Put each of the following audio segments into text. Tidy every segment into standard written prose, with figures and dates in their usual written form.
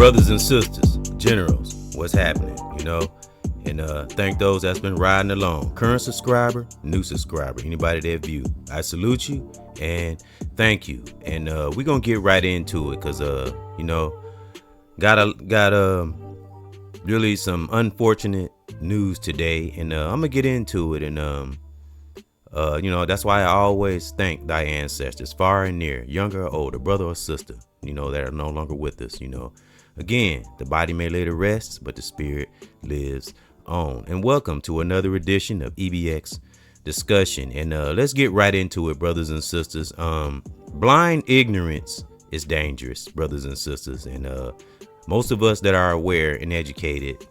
brothers and sisters, generals, what's happening, and thank those that's been riding along. Current subscriber, new subscriber, anybody that view, I salute you and thank you. And we're gonna get right into it because got really some unfortunate news today, and I'm gonna get into it. And that's why I always thank thy ancestors, far and near, younger or older, brother or sister, that are no longer with us. Again, the body may lay to rest, but the spirit lives on. And welcome to another edition of EBX discussion. And let's get right into it, brothers and sisters. Blind ignorance is dangerous, brothers and sisters. And most of us that are aware and educated,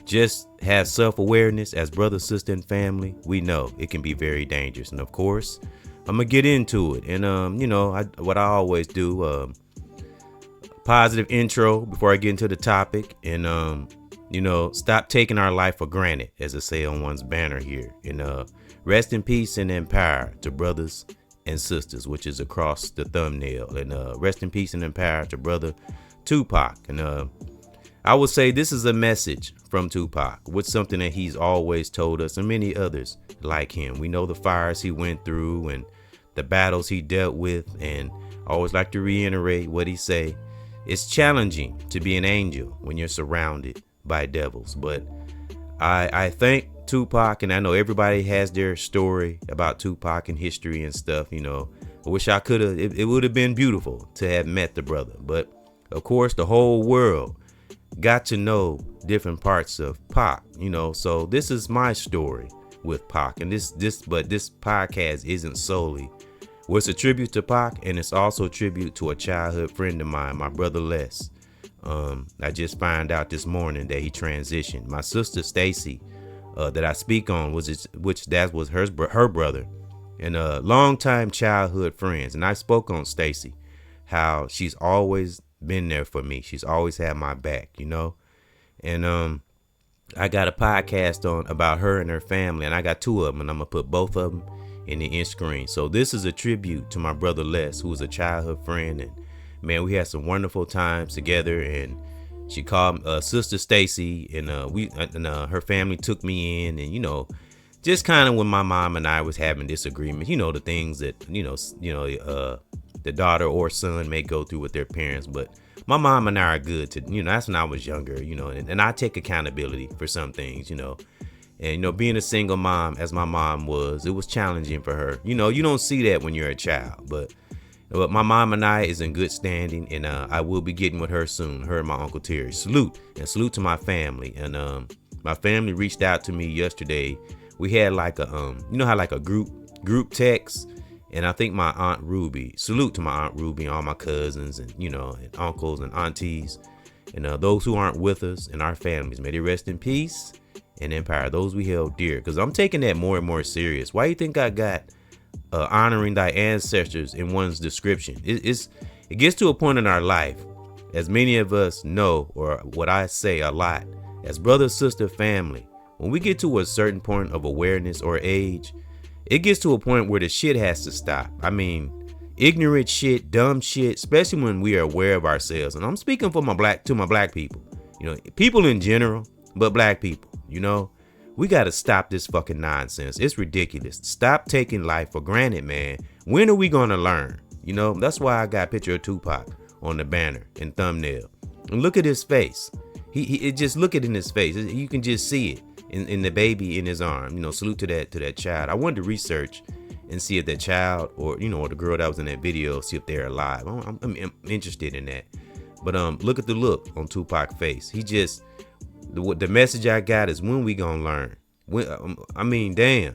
just have self-awareness as brother, sister, and family. We know it can be very dangerous. And of course, I'm gonna get into it. And what I always do, positive intro before I get into the topic, and stop taking our life for granted, as I say on one's banner here. And rest in peace and in power to brothers and sisters, which is across the thumbnail. And rest in peace and in power to brother TUPAC. And I would say this is a message from TUPAC with something that he's always told us, and many others like him. We know the fires he went through and the battles he dealt with, and I always like to reiterate what he say. It's challenging to be an angel when you're surrounded by devils. But I thank TUPAC, and I know everybody has their story about TUPAC and history and stuff. I wish I could have. It would have been beautiful to have met the brother. But of course, the whole world got to know different parts of Pac. So this is my story with Pac, and this podcast isn't solely. Well, it's a tribute to Pac, and it's also a tribute to a childhood friend of mine, my brother Les. I just found out this morning that he transitioned. My sister Stacy, that I speak on, was her brother, and longtime childhood friends. And I spoke on Stacy, how she's always been there for me. She's always had my back, And I got a podcast about her and her family, and I got two of them, and I'm gonna put both of them in the end screen. So this is a tribute to my brother Les, who was a childhood friend, and man, we had some wonderful times together. And she called Sister Stacy, and her family took me in, and just kind of when my mom and I was having disagreements, the things that the daughter or son may go through with their parents. But my mom and I are good to, that's when I was younger, and I take accountability for some things, And, being a single mom, as my mom was, it was challenging for her. You don't see that when you're a child. But my mom and I is in good standing, and I will be getting with her soon. Her and my Uncle Terry. Salute to my family. And my family reached out to me yesterday. We had like a, how like a group text. And I think my Aunt Ruby, salute to my Aunt Ruby and all my cousins and, and uncles and aunties. And those who aren't with us and our families, may they rest in peace and empire, those we held dear. Because I'm taking that more and more serious. Why you think I got honoring thy ancestors in one's description? It gets to a point in our life, as many of us know, or what I say a lot, as brother, sister, family, when we get to a certain point of awareness or age, it gets to a point where the shit has to stop. I mean, ignorant shit, dumb shit, especially when we are aware of ourselves. And I'm speaking for my black people, people in general, but black people. We got to stop this fucking nonsense. It's ridiculous. Stop taking life for granted, man. When are we going to learn? That's why I got a picture of TUPAC on the banner and thumbnail. And look at his face. He just look at it in his face. You can just see it in the baby in his arm. Salute to that child. I wanted to research and see if that child or the girl that was in that video, see if they're alive. I'm interested in that. But look at the look on TUPAC's face. He just, the message I got is, when we gonna learn? Damn,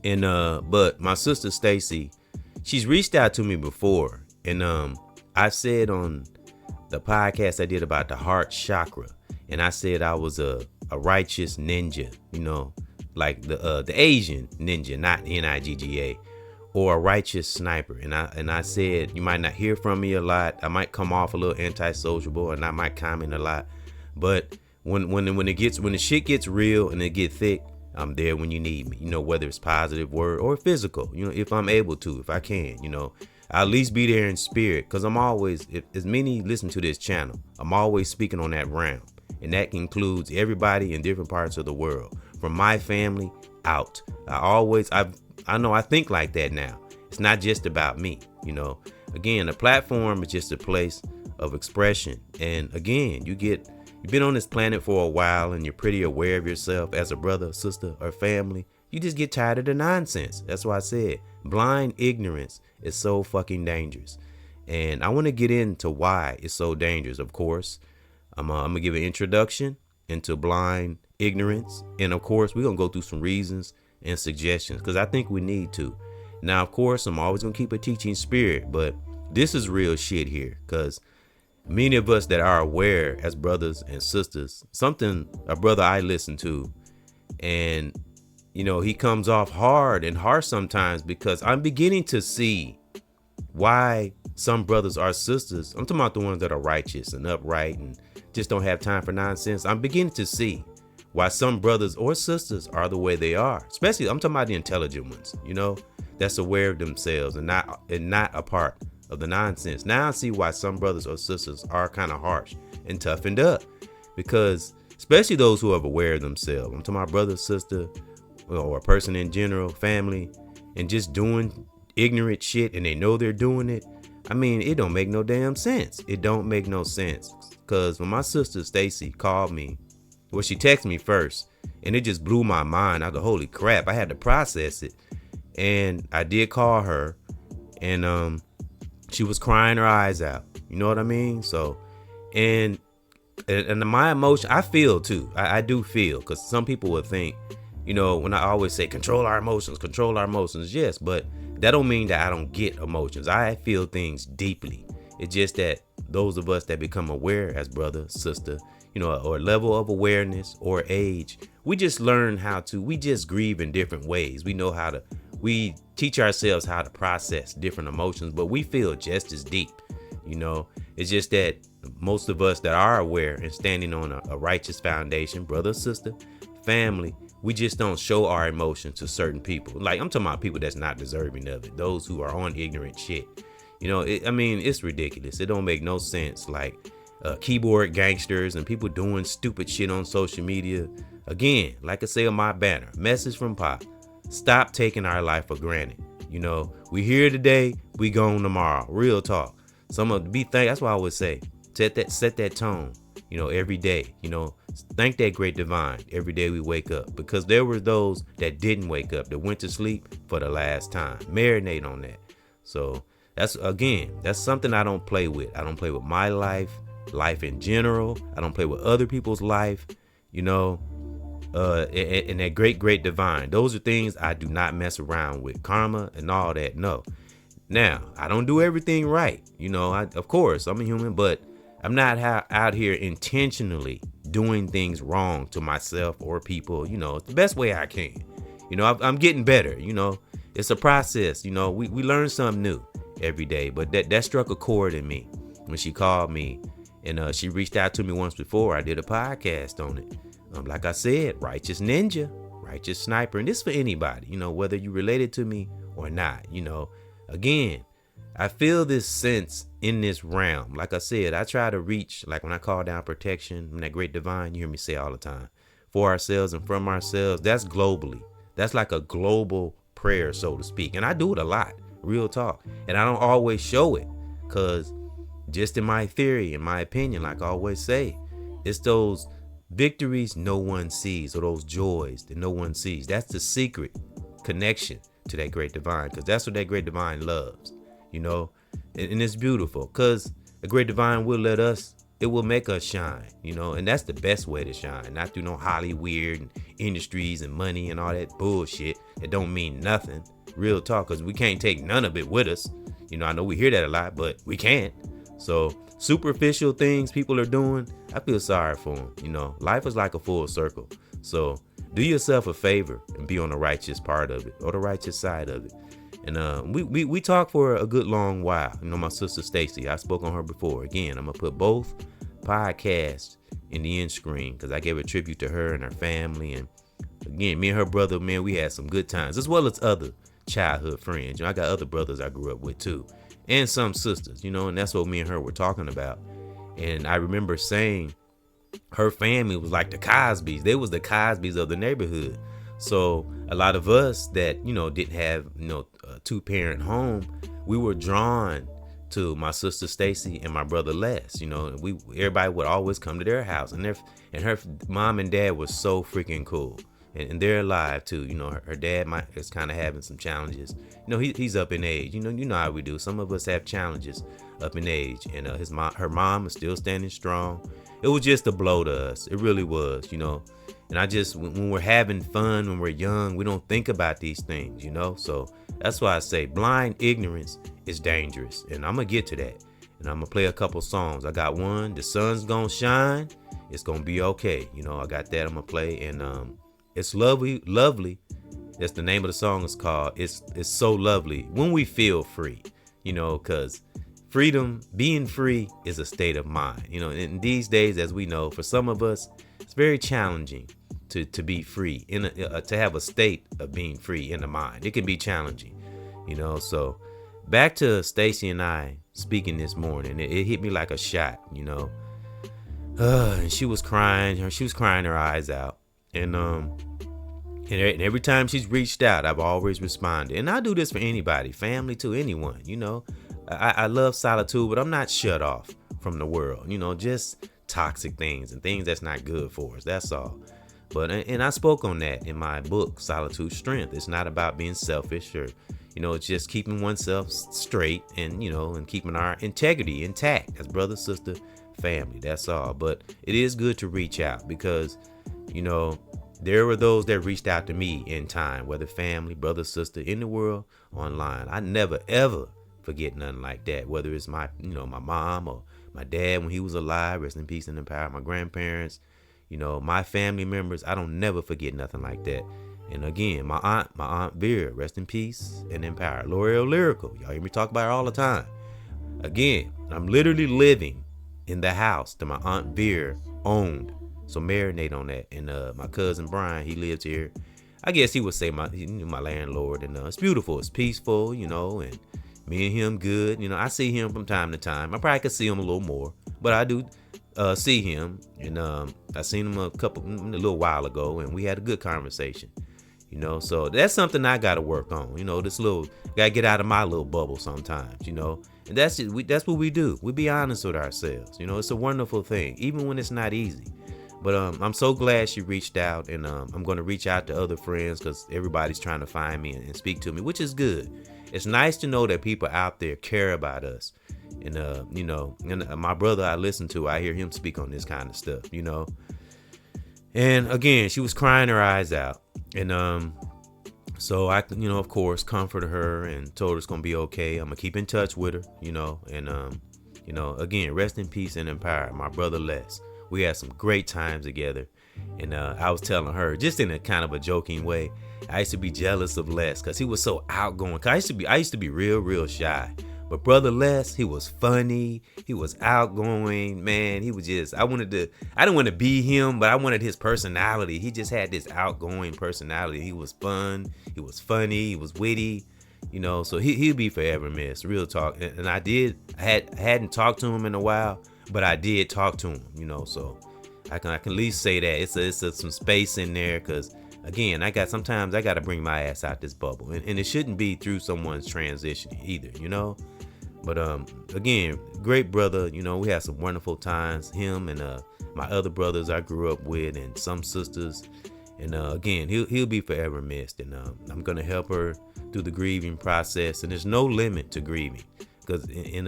And but my sister Stacy, she's reached out to me before, and I said on the podcast I did about the heart chakra, and I said I was a righteous ninja, like the Asian ninja, not Nigga, or a righteous sniper. And I said, you might not hear from me a lot. I might come off a little antisociable, and I might comment a lot. But when the shit gets real and it get thick, I'm there when you need me, whether it's positive word or physical, if I'm able to, if I can, I'll at least be there in spirit, because I'm always, if as many listen to this channel, I'm always speaking on that realm. And that includes everybody in different parts of the world, from my family out. I know I think like that now. It's not just about me, you know. Again, the platform is just a place of expression. And again, you've been on this planet for a while and you're pretty aware of yourself as a brother, sister, or family. You just get tired of the nonsense. That's why I said blind ignorance is so fucking dangerous. And I want to get into why it's so dangerous. Of course, I'm gonna give an introduction into blind ignorance. And of course, we're going to go through some reasons and suggestions, because I think we need to. Now, of course, I'm always going to keep a teaching spirit, but this is real shit here, because many of us that are aware as brothers and sisters, a brother I listen to, and you know, he comes off hard and harsh sometimes, because I'm beginning to see why some brothers or sisters, I'm talking about the ones that are righteous and upright and just don't have time for nonsense. I'm beginning to see why some brothers or sisters are the way they are. Especially, I'm talking about the intelligent ones, you know, that's aware of themselves and not a part of the nonsense. Now I see why some brothers or sisters are kind of harsh and toughened up, because especially those who are aware of themselves. I'm talking about brother, sister, or a person in general, family, and just doing ignorant shit and they know they're doing it. I mean, it don't make no damn sense. It don't make no sense. Because when my sister Stacy called me, well, she texted me first, and it just blew my mind. I was like, holy crap, I had to process it. And I did call her, and she was crying her eyes out. You know what I mean? So, and my emotion, I feel too. I do feel, because some people would think, you know, when I always say control our emotions, yes, but that don't mean that I don't get emotions. I feel things deeply. It's just that those of us that become aware as brother, sister, you know, or level of awareness or age, we just learn we just grieve in different ways. We teach ourselves how to process different emotions, but we feel just as deep, you know. It's just that most of us that are aware and standing on a righteous foundation, brother, sister, family, we just don't show our emotions to certain people. Like, I'm talking about people that's not deserving of it. Those who are on ignorant shit. You know, I mean, it's ridiculous. It don't make no sense. Like, keyboard gangsters and people doing stupid shit on social media. Again, like I say on my banner, message from Pop. Stop taking our life for granted. You know, we here today, we gone tomorrow. Real talk. That's why I always say, set that tone, you know, every day. You know, thank that great divine every day we wake up, because there were those that didn't wake up, that went to sleep for the last time. Marinate on that. So that's something I don't play with. I don't play with my life in general. I don't play with other people's life, you know, and that great divine. Those are things I do not mess around with. Karma and all that. No. Now, I don't do everything right. You know, of course, I'm a human, but I'm not out here intentionally doing things wrong to myself or people, you know, the best way I can. You know, I'm getting better, you know. It's a process, you know. We learn something new every day, but that struck a chord in me when she called me, and she reached out to me once before. I did a podcast on it. Like I said, righteous ninja, righteous sniper, and this for anybody, you know, whether you related to me or not, you know. Again, I feel this sense in this realm. Like I said, I try to reach, like when I call down protection from that great divine, you hear me say all the time, for ourselves and from ourselves. That's globally. That's like a global prayer, so to speak. And I do it a lot, real talk. And I don't always show it, because just in my theory, in my opinion, like I always say, it's those victories no one sees, or those joys that no one sees. That's the secret connection to that great divine, because that's what that great divine loves, you know. And it's beautiful, because the great divine will it will make us shine, you know. And that's the best way to shine, not through no Hollywood and industries and money and all that bullshit that don't mean nothing. Real talk, because we can't take none of it with us, you know. I know we hear that a lot, but we can't. So superficial things people are doing, I feel sorry for them. You know, life is like a full circle. So do yourself a favor and be on the righteous part of it, or the righteous side of it. And we talked for a good long while. You know, my sister Stacy, I spoke on her before. Again, I'm gonna put both podcasts in the end screen, because I gave a tribute to her and her family. And again, me and her brother, man, we had some good times, as well as other childhood friends. You know, I got other brothers I grew up with too. and some sisters, and that's what me and her were talking about. And I remember saying her family was like the Cosbys. They was the Cosbys of the neighborhood. So a lot of us that, didn't have, a 2-parent home, we were drawn to my sister Stacy and my brother Les. Everybody would always come to their house, and her mom and dad was so freaking cool. And they're alive too. Her dad is kind of having some challenges. He's up in age. You know how we do. Some of us have challenges up in age, and her mom is still standing strong. It was just a blow to us. It really was. And when we're having fun, when we're young, we don't think about these things. So that's why I say blind ignorance is dangerous, and I'm gonna get to that. And I'm gonna play a couple songs. I got one, The Sun's Gonna Shine. It's gonna be okay. I got that. I'm gonna play, and it's lovely. That's the name of the song. Is called It's So Lovely When We Feel Free. Because freedom, being free, is a state of mind. In these days, as we know, for some of us, it's very challenging to be free, to have a state of being free in the mind. It can be challenging, So back to Stacy and I speaking this morning. It hit me like a shot, and she was crying. She was crying her eyes out. And every time she's reached out, I've always responded. And I do this for anybody, family, to anyone. I love solitude, but I'm not shut off from the world. Just toxic things and things that's not good for us. That's all. But and I spoke on that in my book, Solitude Strength. It's not about being selfish or, it's just keeping oneself straight and, and keeping our integrity intact as brother, sister, family. That's all. But it is good to reach out because, there were those that reached out to me in time, whether family, brother, sister, in the world, online. I never, ever forget nothing like that, whether it's my mom or my dad when he was alive, rest in peace and in power, my grandparents, my family members. I don't never forget nothing like that. And again, my aunt Vera, rest in peace and in power. L'Oreal Lyrical, y'all hear me talk about her all the time. Again, I'm literally living in the house that my aunt Vera owned. So marinate on that. And my cousin Brian, he lives here. I guess he would say my landlord. And it's beautiful. It's peaceful, and me and him good. I see him from time to time. I probably could see him a little more, but I do see him. And I seen him a little while ago, and we had a good conversation. So that's something I got to work on. This little got to get out of my little bubble sometimes. And that's what we do. We be honest with ourselves. It's a wonderful thing, even when it's not easy. But I'm so glad she reached out, and I'm going to reach out to other friends because everybody's trying to find me and speak to me, which is good. It's nice to know that people out there care about us. And, and my brother I listen to, I hear him speak on this kind of stuff, And again, she was crying her eyes out. And so I, of course, comforted her and told her it's going to be okay. I'm going to keep in touch with her, and, again, rest in peace and in power, my brother Les. We had some great times together. And I was telling her, just in a kind of a joking way, I used to be jealous of Les because he was so outgoing. I used to be real shy. But brother Les, he was funny. He was outgoing, man. He was just, I didn't want to be him, but I wanted his personality. He just had this outgoing personality. He was fun. He was funny. He was witty. So he'll be forever missed. Real talk. And I hadn't talked to him in a while, but I did talk to him, so I can at least say that it's some space in there. Cause again, sometimes I got to bring my ass out this bubble, and it shouldn't be through someone's transition either, but, again, great brother, we had some wonderful times, him and, my other brothers I grew up with and some sisters. And, again, he'll be forever missed. And, I'm going to help her through the grieving process. And there's no limit to grieving because in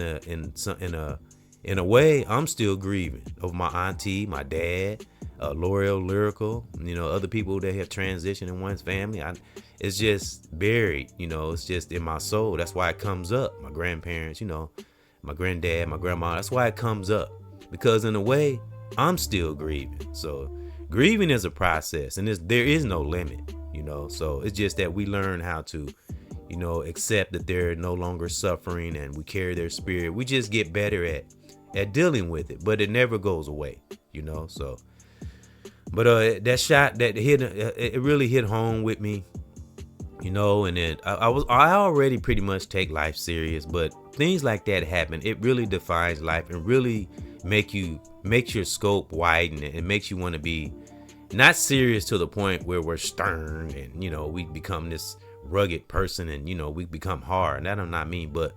a way, I'm still grieving over my auntie, my dad, L'Oreal Lyrical, other people that have transitioned in one's family. It's just buried, it's just in my soul. That's why it comes up. My grandparents, my granddad, my grandma, that's why it comes up. Because in a way, I'm still grieving. So grieving is a process, and there is no limit, So it's just that we learn how to, accept that they're no longer suffering and we carry their spirit. We just get better at dealing with it, but it never goes away, so. But that shot that hit, it really hit home with me. And then I already pretty much take life serious, but things like that happen. It really defines life and really makes your scope widen, and it makes you want to be not serious to the point where we're stern and we become this rugged person, and we become hard. And that I'm not mean, but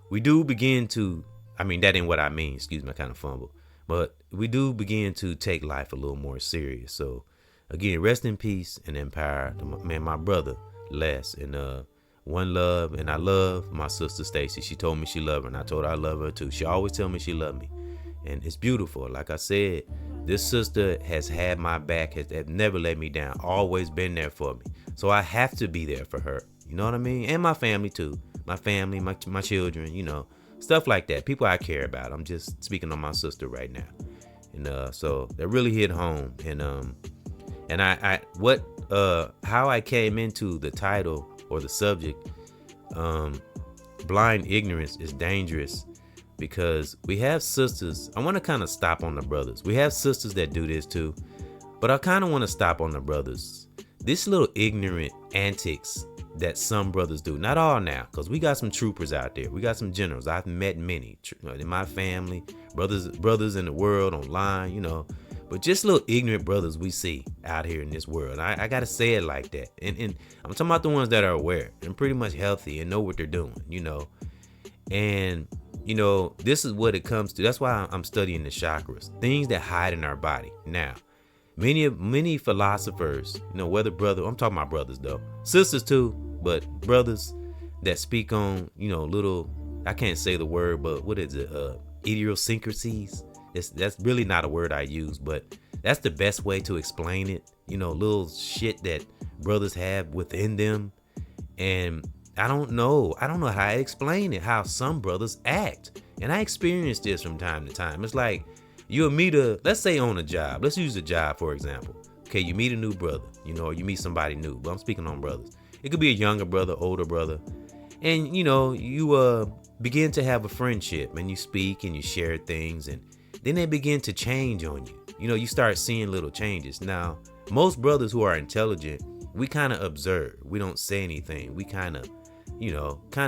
we do begin to, that ain't what I mean, excuse me, I kind of fumble, but we do begin to take life a little more serious. So again, rest in peace and empower, man, my brother Les, and one love. And I love my sister Stacy. She told me she loved her, and I told her I love her too. She always tell me she loved me, and it's beautiful. Like I said, this sister has had my back, has never let me down, always been there for me. So I have to be there for her. You know what I mean? And my family too. My family, my children, stuff like that. People I care about. I'm just speaking on my sister right now. And so that really hit home. And how I came into the title or the subject, blind ignorance is dangerous, because we have sisters. I want to kind of stop on the brothers. We have sisters that do this too, but I kind of want to stop on the brothers. This little ignorant antics that some brothers do, not all now, because we got some troopers out there. We got some generals. I've met many in my family, brothers in the world, online, but just little ignorant brothers we see out here in this world. I got to say it like that. And I'm talking about the ones that are aware and pretty much healthy and know what they're doing, And, this is what it comes to. That's why I'm studying the chakras, things that hide in our body. Now, many philosophers, whether I'm talking about brothers though, sisters too, but brothers that speak on, little, I can't say the word, but what is it? Idiosyncrasies. That's really not a word I use, but that's the best way to explain it. Little shit that brothers have within them. And I don't know how to explain it, how some brothers act. And I experience this from time to time. It's like you'll meet let's say on a job. Let's use a job, for example. Okay, you meet a new brother, or you meet somebody new, but I'm speaking on brothers. It could be a younger brother, older brother. And, you begin to have a friendship, and you speak and you share things, and then they begin to change on you. You start seeing little changes. Now, most brothers who are intelligent, we kind of observe. We don't say anything. We kind of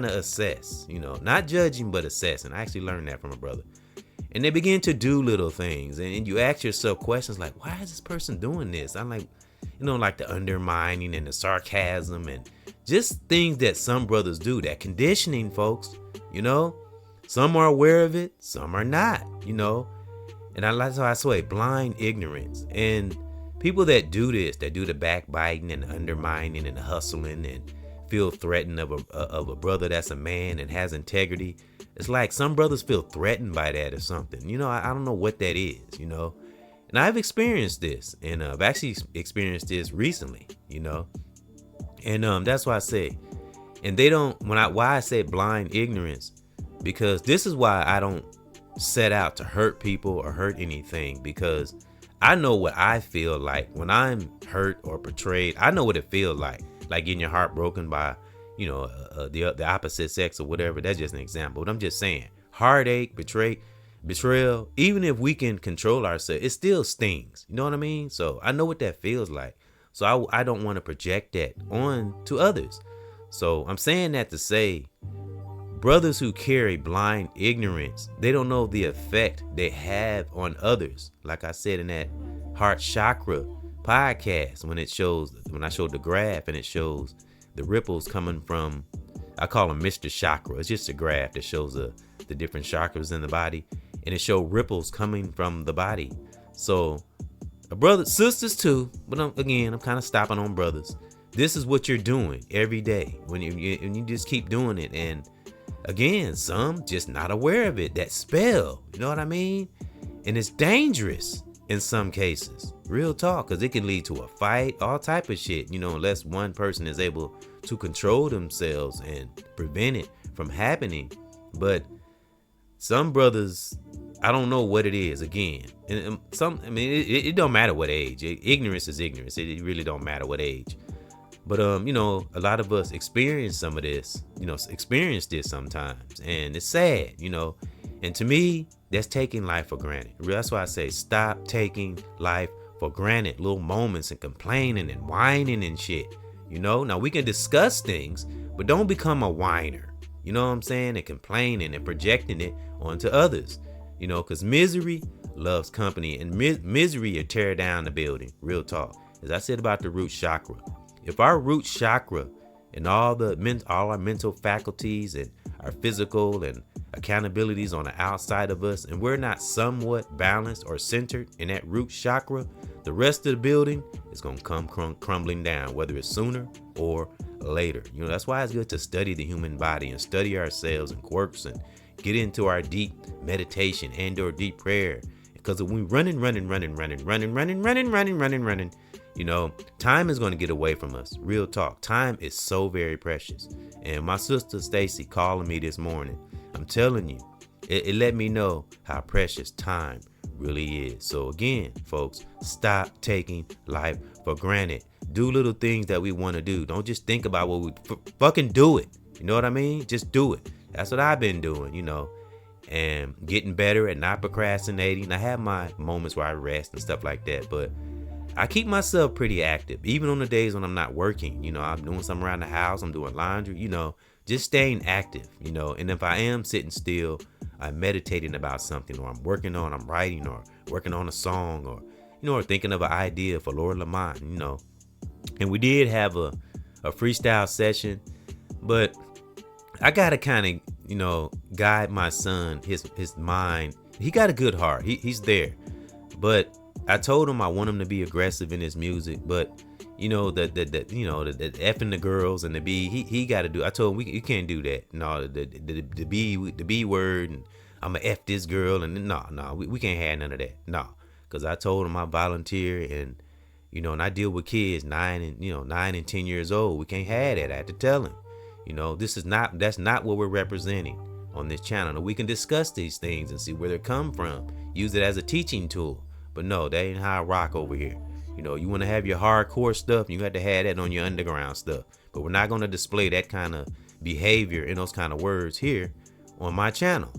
assess, not judging, but assessing. I actually learned that from a brother. And they begin to do little things. And you ask yourself questions like, why is this person doing this? I'm like, like the undermining and the sarcasm and just things that some brothers do, that conditioning, folks, some are aware of it, some are not, and that's how I say blind ignorance. And people that do this, that do the backbiting and the undermining and the hustling and feel threatened of a brother that's a man and has integrity. It's like some brothers feel threatened by that or something. I don't know what that is, And I've experienced this, and I've actually experienced this recently, And that's why I say, and they don't, why I say blind ignorance, because this is why I don't set out to hurt people or hurt anything, because I know what I feel like when I'm hurt or betrayed. I know what it feels like getting your heart broken by, the opposite sex or whatever. That's just an example. But I'm just saying, heartache, betrayal, even if we can control ourselves, it still stings. You know what I mean? So I know what that feels like. So I don't want to project that on to others. So I'm saying that to say, brothers who carry blind ignorance, they don't know the effect they have on others. Like I said in that heart chakra podcast, when I showed the graph and it shows the ripples coming from, I call them Mr. Chakra. It's just a graph that shows the different chakras in the body, and it shows ripples coming from the body. So brothers, sisters too, but I'm kind of stopping on brothers. This is what you're doing every day when you just keep doing it. And again, some just not aware of it. That spell, you know what I mean? And it's dangerous in some cases. Real talk, because it can lead to a fight, all type of shit, unless one person is able to control themselves and prevent it from happening. But some brothers, I don't know what it is. Again, and it don't matter what age. Ignorance is ignorance. It really don't matter what age. But a lot of us experience some of this, experience this sometimes, and it's sad, and to me, that's taking life for granted. That's why I say stop taking life for granted. Little moments and complaining and whining and shit, Now we can discuss things, but don't become a whiner. You know what I'm saying? And complaining and projecting it onto others. Because misery loves company, and misery will tear down the building. Real talk. As I said about the root chakra. If our root chakra and all our mental faculties and our physical and accountabilities on the outside of us, and we're not somewhat balanced or centered in that root chakra, the rest of the building is going to come crumbling down, whether it's sooner or later. That's why it's good to study the human body and study ourselves and quirks and get into our deep meditation and or deep prayer. Because when we running, time is going to get away from us. Real talk. Time is so very precious. And my sister Stacy calling me this morning, I'm telling you, it let me know how precious time really is. So again, folks, stop taking life for granted. Do little things that we want to do. Don't just think about what we fucking do it. You know what I mean? Just do it. That's what I've been doing, and getting better at not procrastinating. I have my moments where I rest and stuff like that, but I keep myself pretty active, even on the days when I'm not working. I'm doing something around the house, I'm doing laundry, just staying active, and if I am sitting still, I'm meditating about something, or I'm working on, I'm writing, or working on a song, or, or thinking of an idea for Lord Lamont, and we did have a freestyle session, but I gotta kind of, guide my son, his mind. He got a good heart. He's there, but I told him I want him to be aggressive in his music, but the effing the girls and the B, he got to do. I told him you can't do that. No, the B word, and I'm gonna F this girl, and no, we can't have none of that. No, because I told him I volunteer, and and I deal with kids 9 and 10 years old. We can't have that. I had to tell him, that's not what we're representing on this channel. Now, we can discuss these things and see where they come from. Use it as a teaching tool. But no, that ain't how I rock over here. You want to have your hardcore stuff, you got to have that on your underground stuff. But we're not going to display that kind of behavior and those kind of words here on my channel.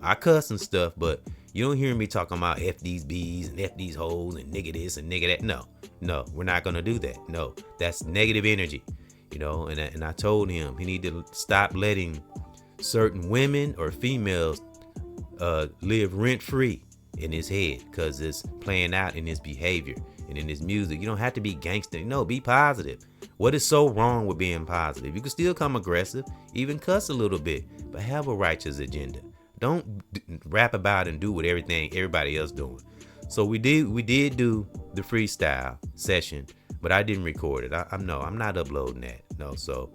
I cuss and stuff, but you don't hear me talking about F these B's and F these hoes and nigga this and nigga that. No, we're not going to do that. No, that's negative energy. And I told him he need to stop letting certain women or females live rent free in his head, because it's playing out in his behavior and in his music. You don't have to be gangster. No, be positive. What is so wrong with being positive? You can still come aggressive, even cuss a little bit, but have a righteous agenda. Don't rap about and do what everybody else doing. So we did do the freestyle session, but I didn't record it. I'm not uploading that. No, so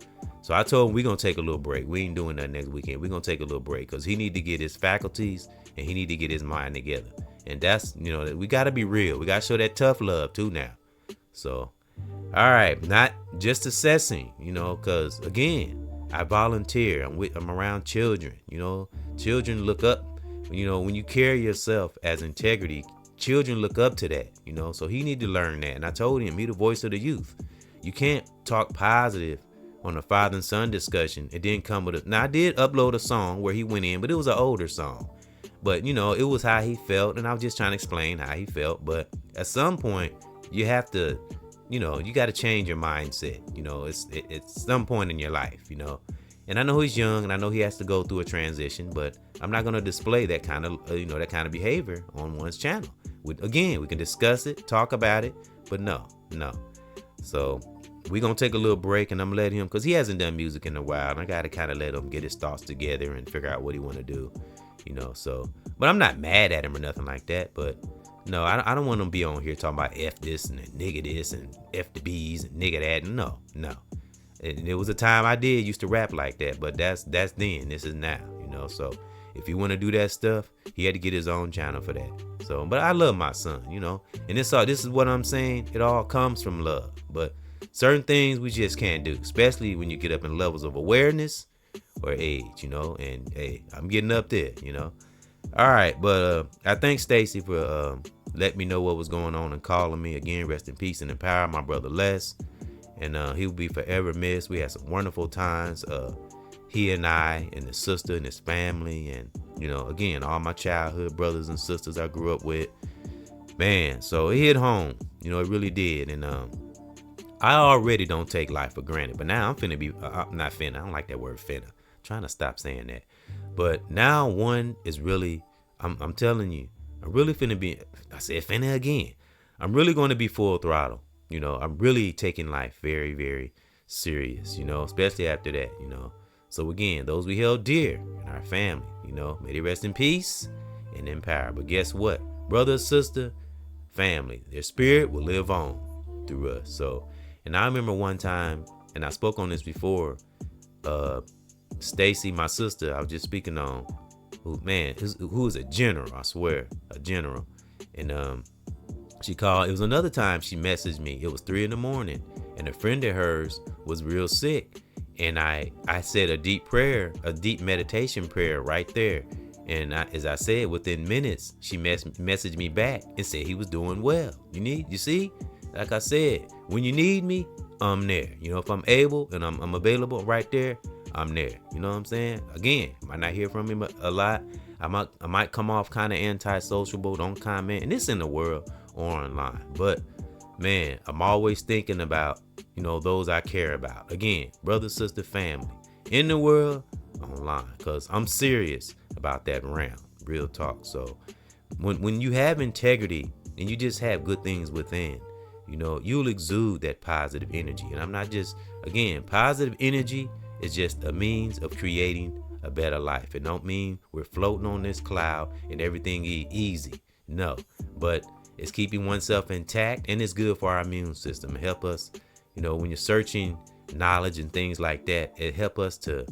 I told him we're gonna take a little break. We ain't doing that next weekend. We're gonna take a little break because he need to get his faculties and he need to get his mind together. And that's, we gotta be real. We gotta show that tough love too now. So, all right, not just assessing, because again, I volunteer. I'm around children. Children look up. When you carry yourself as integrity, children look up to that. So he need to learn that. And I told him, be the voice of the youth. You can't talk positive on a father and son discussion. It didn't come with it. Now I did upload a song where he went in, but it was an older song. But it was how he felt, and I was just trying to explain how he felt. But at some point, you have to, you got to change your mindset. It's some point in your life. And I know he's young, and I know he has to go through a transition. But I'm not gonna display that kind of, that kind of behavior on one's channel. We can discuss it, talk about it, but no. So we're gonna take a little break, and I'm gonna let him, because he hasn't done music in a while, and I gotta kind of let him get his thoughts together and figure out what he want to do. So, but I'm not mad at him or nothing like that. But no, I don't want him to be on here talking about F this and nigga this and F the B's and nigga that. No. And there was a time I used to rap like that, but that's then. This is now, So if you want to do that stuff, he had to get his own channel for that. So, but I love my son, and this is what I'm saying. It all comes from love. But certain things we just can't do, especially when you get up in levels of awareness or age, and hey, I'm getting up there, All right, but I thank Stacy for letting me know what was going on and calling me again. Rest in peace and in power, my brother Les, and he will be forever missed. We had some wonderful times. He and I and his sister and his family, and again, all my childhood brothers and sisters I grew up with. Man, so it hit home, it really did. And I already don't take life for granted, but now I'm finna be, I'm not finna, I don't like that word finna. I'm trying to stop saying that. But now one is really, I'm telling you, I'm really finna be, I said finna again. I'm really going to be full throttle. You know, I'm really taking life very, very serious, you know, especially after that, you know. So again, those we held dear in our family, you know, may they rest in peace and in power. But guess what? Brother, sister, family, their spirit will live on through us. So, and I remember one time, and I spoke on this before, Stacy, my sister, I was just speaking on, who is a general, I swear, a general. And she called, it was another time she messaged me. It was 3 a.m, and a friend of hers was real sick. And I said a deep prayer, a deep meditation prayer right there. And as I said, within minutes, she messaged me back and said he was doing well. You see, like I said, when you need me, I'm there. You know, if I'm able and I'm available right there, I'm there. You know what I'm saying? Again, I might not hear from him a lot. I might come off kind of anti-sociable, don't comment. And this in the world or online. But man, I'm always thinking about, you know, those I care about. Again, brother, sister, family, in the world, online, because I'm serious about that round, real talk. So when you have integrity and you just have good things within, you know, you'll exude that positive energy. And I'm not just, again, positive energy is just a means of creating a better life. It don't mean we're floating on this cloud and everything easy. No, but it's keeping oneself intact, and it's good for our immune system. It help us, you know, when you're searching knowledge and things like that, it help us to,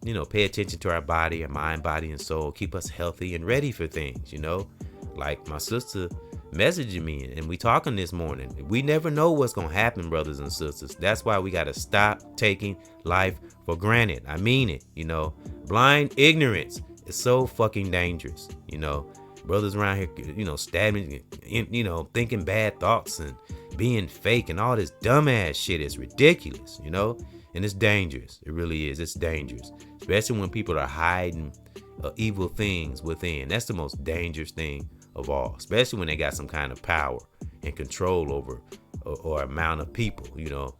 you know, pay attention to our body, our mind, body, and soul, keep us healthy and ready for things, you know. Like my sister messaging me, and we talking this morning. We never know what's gonna happen, brothers and sisters. That's why we gotta stop taking life for granted. I mean it, you know. Blind ignorance is so fucking dangerous, you know. Brothers around here, you know, stabbing, you know, thinking bad thoughts and being fake and all this dumbass shit is ridiculous, you know. And it's dangerous. It really is. It's dangerous, especially when people are hiding evil things within. That's the most dangerous thing of all, especially when they got some kind of power and control over or amount of people, you know.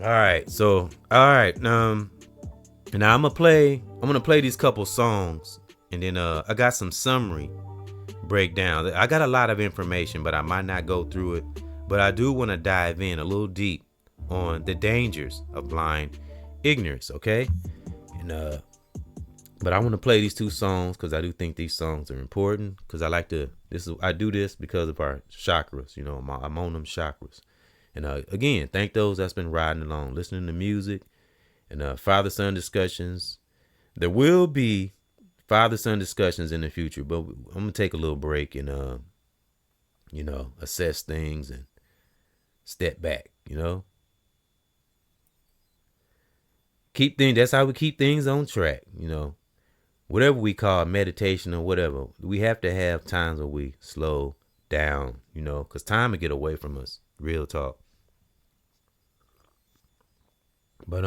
All right, and now I'm gonna play these couple songs, and then I got some summary breakdown. I got a lot of information, but I might not go through it, but I do want to dive in a little deep on the dangers of blind ignorance, okay? And but I want to play these two songs because I do think these songs are important, because I like to, I do this because of our chakras, you know. I'm on them chakras. And again, thank those that's been riding along, listening to music and father-son discussions. There will be father-son discussions in the future, but I'm gonna take a little break and you know, assess things and step back, you know. That's how we keep things on track, you know. Whatever we call meditation or whatever, we have to have times where we slow down, you know, because time will get away from us. Real talk. But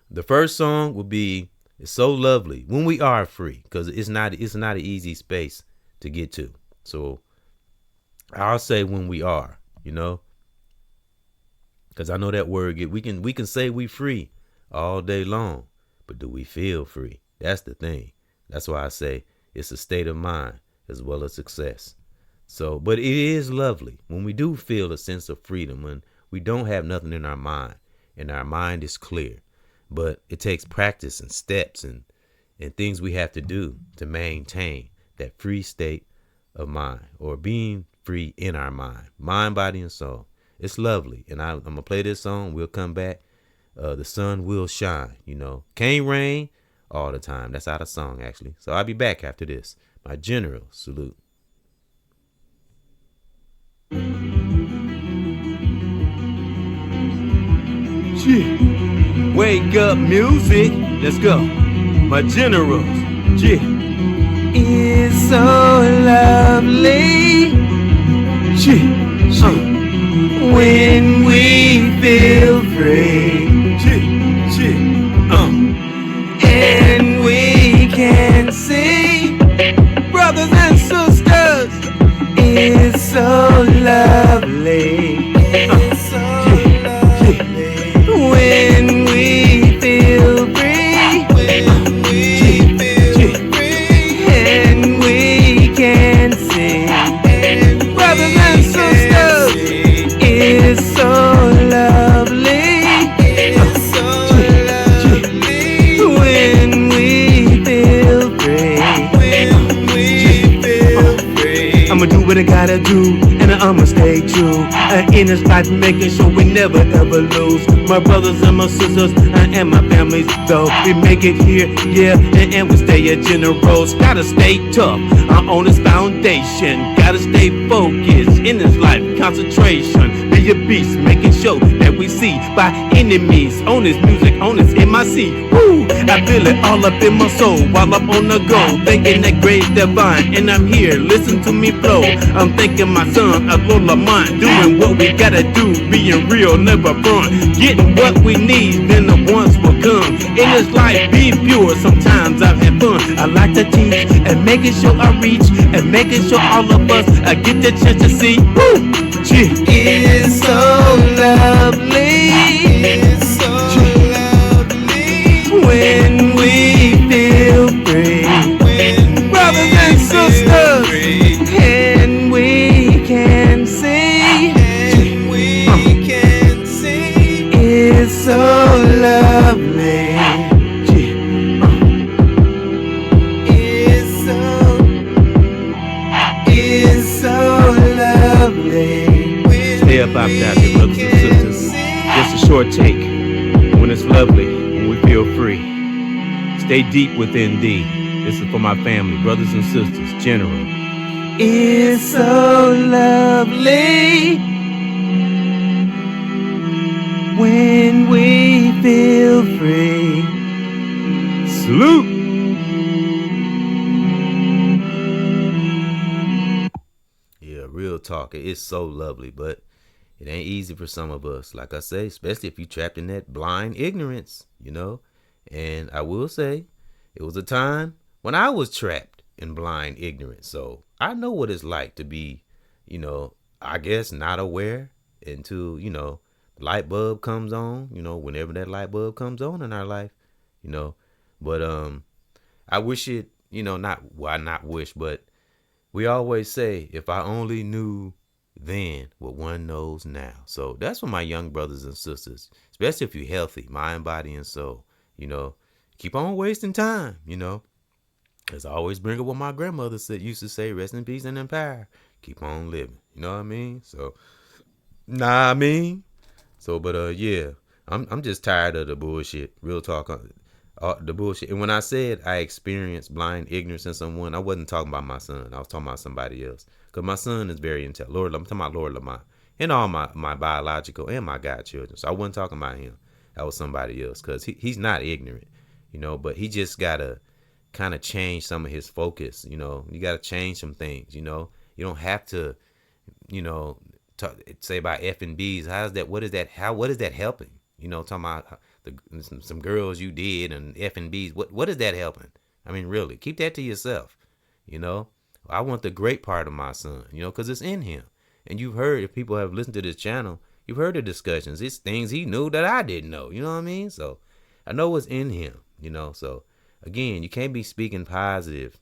the first song will be "It's So Lovely When We Are Free," because it's not an easy space to get to. So I'll say when we are, you know, because I know that word. We can say we free all day long, but do we feel free? That's the thing. That's why I say it's a state of mind as well as success. So, but it is lovely when we do feel a sense of freedom, when we don't have nothing in our mind and our mind is clear. But it takes practice and steps and things we have to do to maintain that free state of mind, or being free in our mind, body, and soul. It's lovely. And I'm going to play this song. We'll come back. The sun will shine, you know. Can't rain all the time. That's out of song, actually. So I'll be back after this. My general salute. Yeah. Wake up music. Let's go. My generals. Yeah. It's so lovely. Yeah. When we feel free. And we can see brothers and sisters It's so lovely. It's so lovely. When we feel free. When we feel free. And we can sing. Brothers and sisters, it's so lovely. It's so lovely. When we feel free. When we feel free. I'ma do what I gotta do, and I'ma stay true. In this life, making sure we never ever lose. My brothers and my sisters, and my families, though we make it here, yeah, and we stay at generals. Gotta stay tough on this foundation. Gotta stay focused in this life, concentration. Be a beast, making sure that we see by enemies on this music, on this MIC. Woo! I feel it all up in my soul while I'm on the go, thinking that great divine, and I'm here. Listen to me flow. I'm thinking my son, Lola Mine, doing what we gotta do, being real, never front, getting what we need, then the ones will come. In this life, be pure. Sometimes I've had fun. I like to teach and making sure I reach and making sure all of us get the chance to see. Woo! It's so lovely. It's so lovely. When we feel free. When brothers and sisters. And we can see. And we can see. It's so lovely. It's so lovely. Stay up out there, brothers and sisters. Just a short take when it's lovely, when we feel free. Stay deep within thee. This is for my family, brothers and sisters, general. It's so lovely when we feel free. Salute. Yeah, real talk. It's so lovely, but it ain't easy for some of us. Like I say, especially if you trapped in that blind ignorance, And I will say, it was a time when I was trapped in blind ignorance. So I know what it's like to be, I guess not aware until, the light bulb comes on, whenever that light bulb comes on in our life, But I wish it, not wish, but we always say, if I only knew then what one knows now. So that's for my young brothers and sisters, especially if you're healthy, mind, body, and soul, keep on wasting time, As I always bring up what my grandmother used to say, rest in peace and in power. Keep on living. You know what I mean? So, but yeah, I'm just tired of the bullshit. Real talk, the bullshit. And when I said I experienced blind ignorance in someone, I wasn't talking about my son. I was talking about somebody else. Because my son is very intelligent. I'm talking about Lord Lamont. And all my biological and my godchildren. So I wasn't talking about him. That was somebody else. Because he's not ignorant, but he just got to kind of change some of his focus. You got to change some things, You don't have to, say about F and B's. What is that helping? Talking about some girls you did and F and B's. What is that helping? I mean, really, keep that to yourself. I want the great part of my son, because it's in him. And you've heard, if people have listened to this channel, you've heard the discussions. It's things he knew that I didn't know. You know what I mean? So I know what's in him, So again, you can't be speaking positive,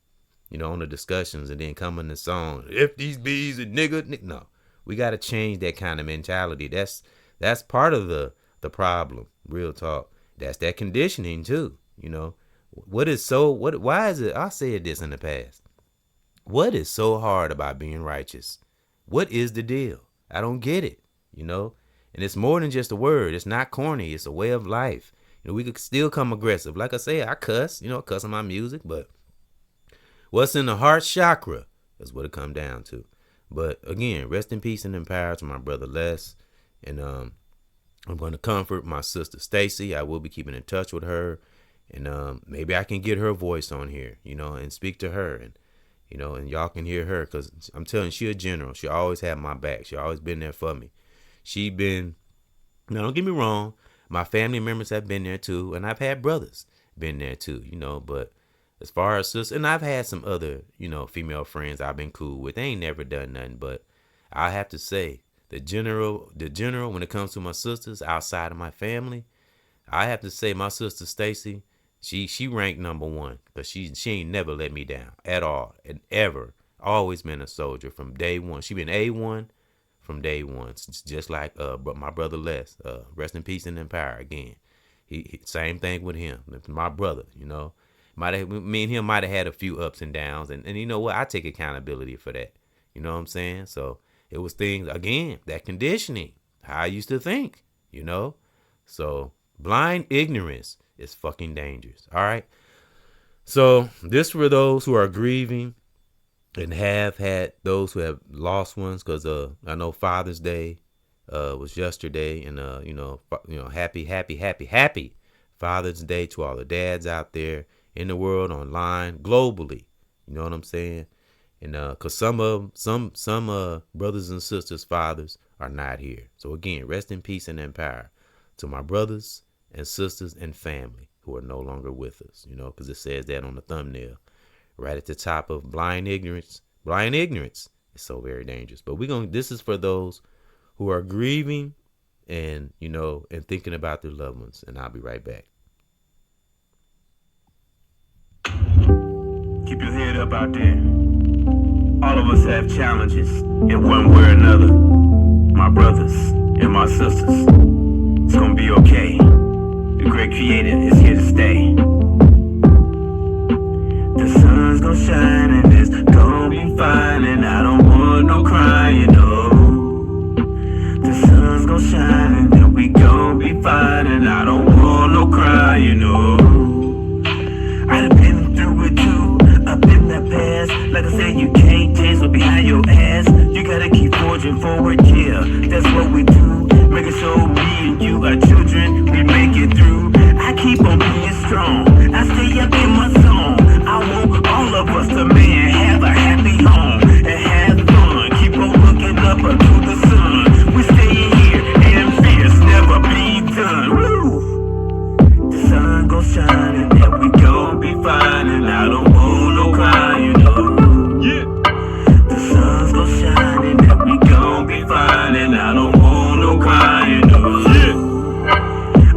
on the discussions and then come in the song, F these B's and nigga. No, we got to change that kind of mentality. That's part of the problem. Real talk. That's that conditioning too. Why is it? I said this in the past. What is so hard about being righteous? What is the deal? I don't get it, And it's more than just a word. It's not corny. It's a way of life. We could still come aggressive. Like I say, I cuss, I cuss on my music, but what's in the heart chakra is what it come down to. But again, rest in peace and in power to my brother Les. And I'm going to comfort my sister Stacy. I will be keeping in touch with her. And maybe I can get her voice on here, and speak to her. And and y'all can hear her, because I'm telling you, she a general. She always had my back. She always been there for me. Now don't get me wrong, my family members have been there too, and I've had brothers been there too, but As far as sisters, and I've had some other, female friends I've been cool with. They ain't never done nothing, but I have to say, the general, when it comes to my sisters outside of my family, I have to say my sister Stacy, she ranked number one because she ain't never let me down at all and ever. Always been a soldier from day one. She been A1 from day one, just like but my brother Les. Rest in peace and in power again. He same thing with him. My brother, me and him might have had a few ups and downs, and you know what? I take accountability for that. You know what I'm saying? So it was things again, that conditioning, how I used to think, So blind ignorance is fucking dangerous. All right. So this for those who are grieving and have had those who have lost ones, because I know Father's Day was yesterday, and happy Father's Day to all the dads out there in the world, online, globally. You know what I'm saying? And because some brothers and sisters, fathers are not here. So again, rest in peace and in power to my brothers and sisters and family who are no longer with us. Because it says that on the thumbnail, right at the top of blind ignorance. Blind ignorance is so very dangerous. But this is for those who are grieving and and thinking about their loved ones. And I'll be right back. Keep your head up out there. All of us have challenges in one way or another. My brothers and my sisters. It's gonna be okay. The great creator is here to stay. The sun's gonna shine and it's gonna be fine, and I don't want no crying, no. The sun's gonna shine and then we gonna be fine, and I don't want no crying, no. I've been through it too, up in the past. Like I said, you can't chase what's behind your ass. You gotta keep forging forward, yeah, that's what we do. Making sure me and you are children, we make it through. I keep on being strong, I stay up in my zone. I want all of us to, man, have a happy home and have fun. Keep on looking up to the sun. We stay here and fierce, never be done. Woo! The sun gon' shine and then we gon' be fine, and I don't want no crying, no. Yeah. The sun's gon' shine and then we gon' be fine, and I don't want no crying, no. Yeah.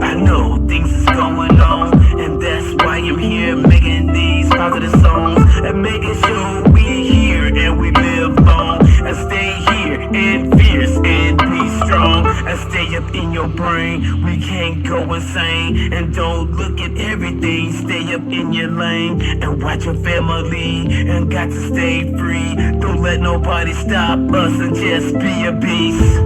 I know things is going on, and that's why I'm here making these positive songs and making sure we here and we live long and stay here and fierce and be strong and stay up in your brain. We can't go insane, and don't look at everything. Stay up in your lane and watch your family, and got to stay free. Don't let nobody stop us, and just be a beast.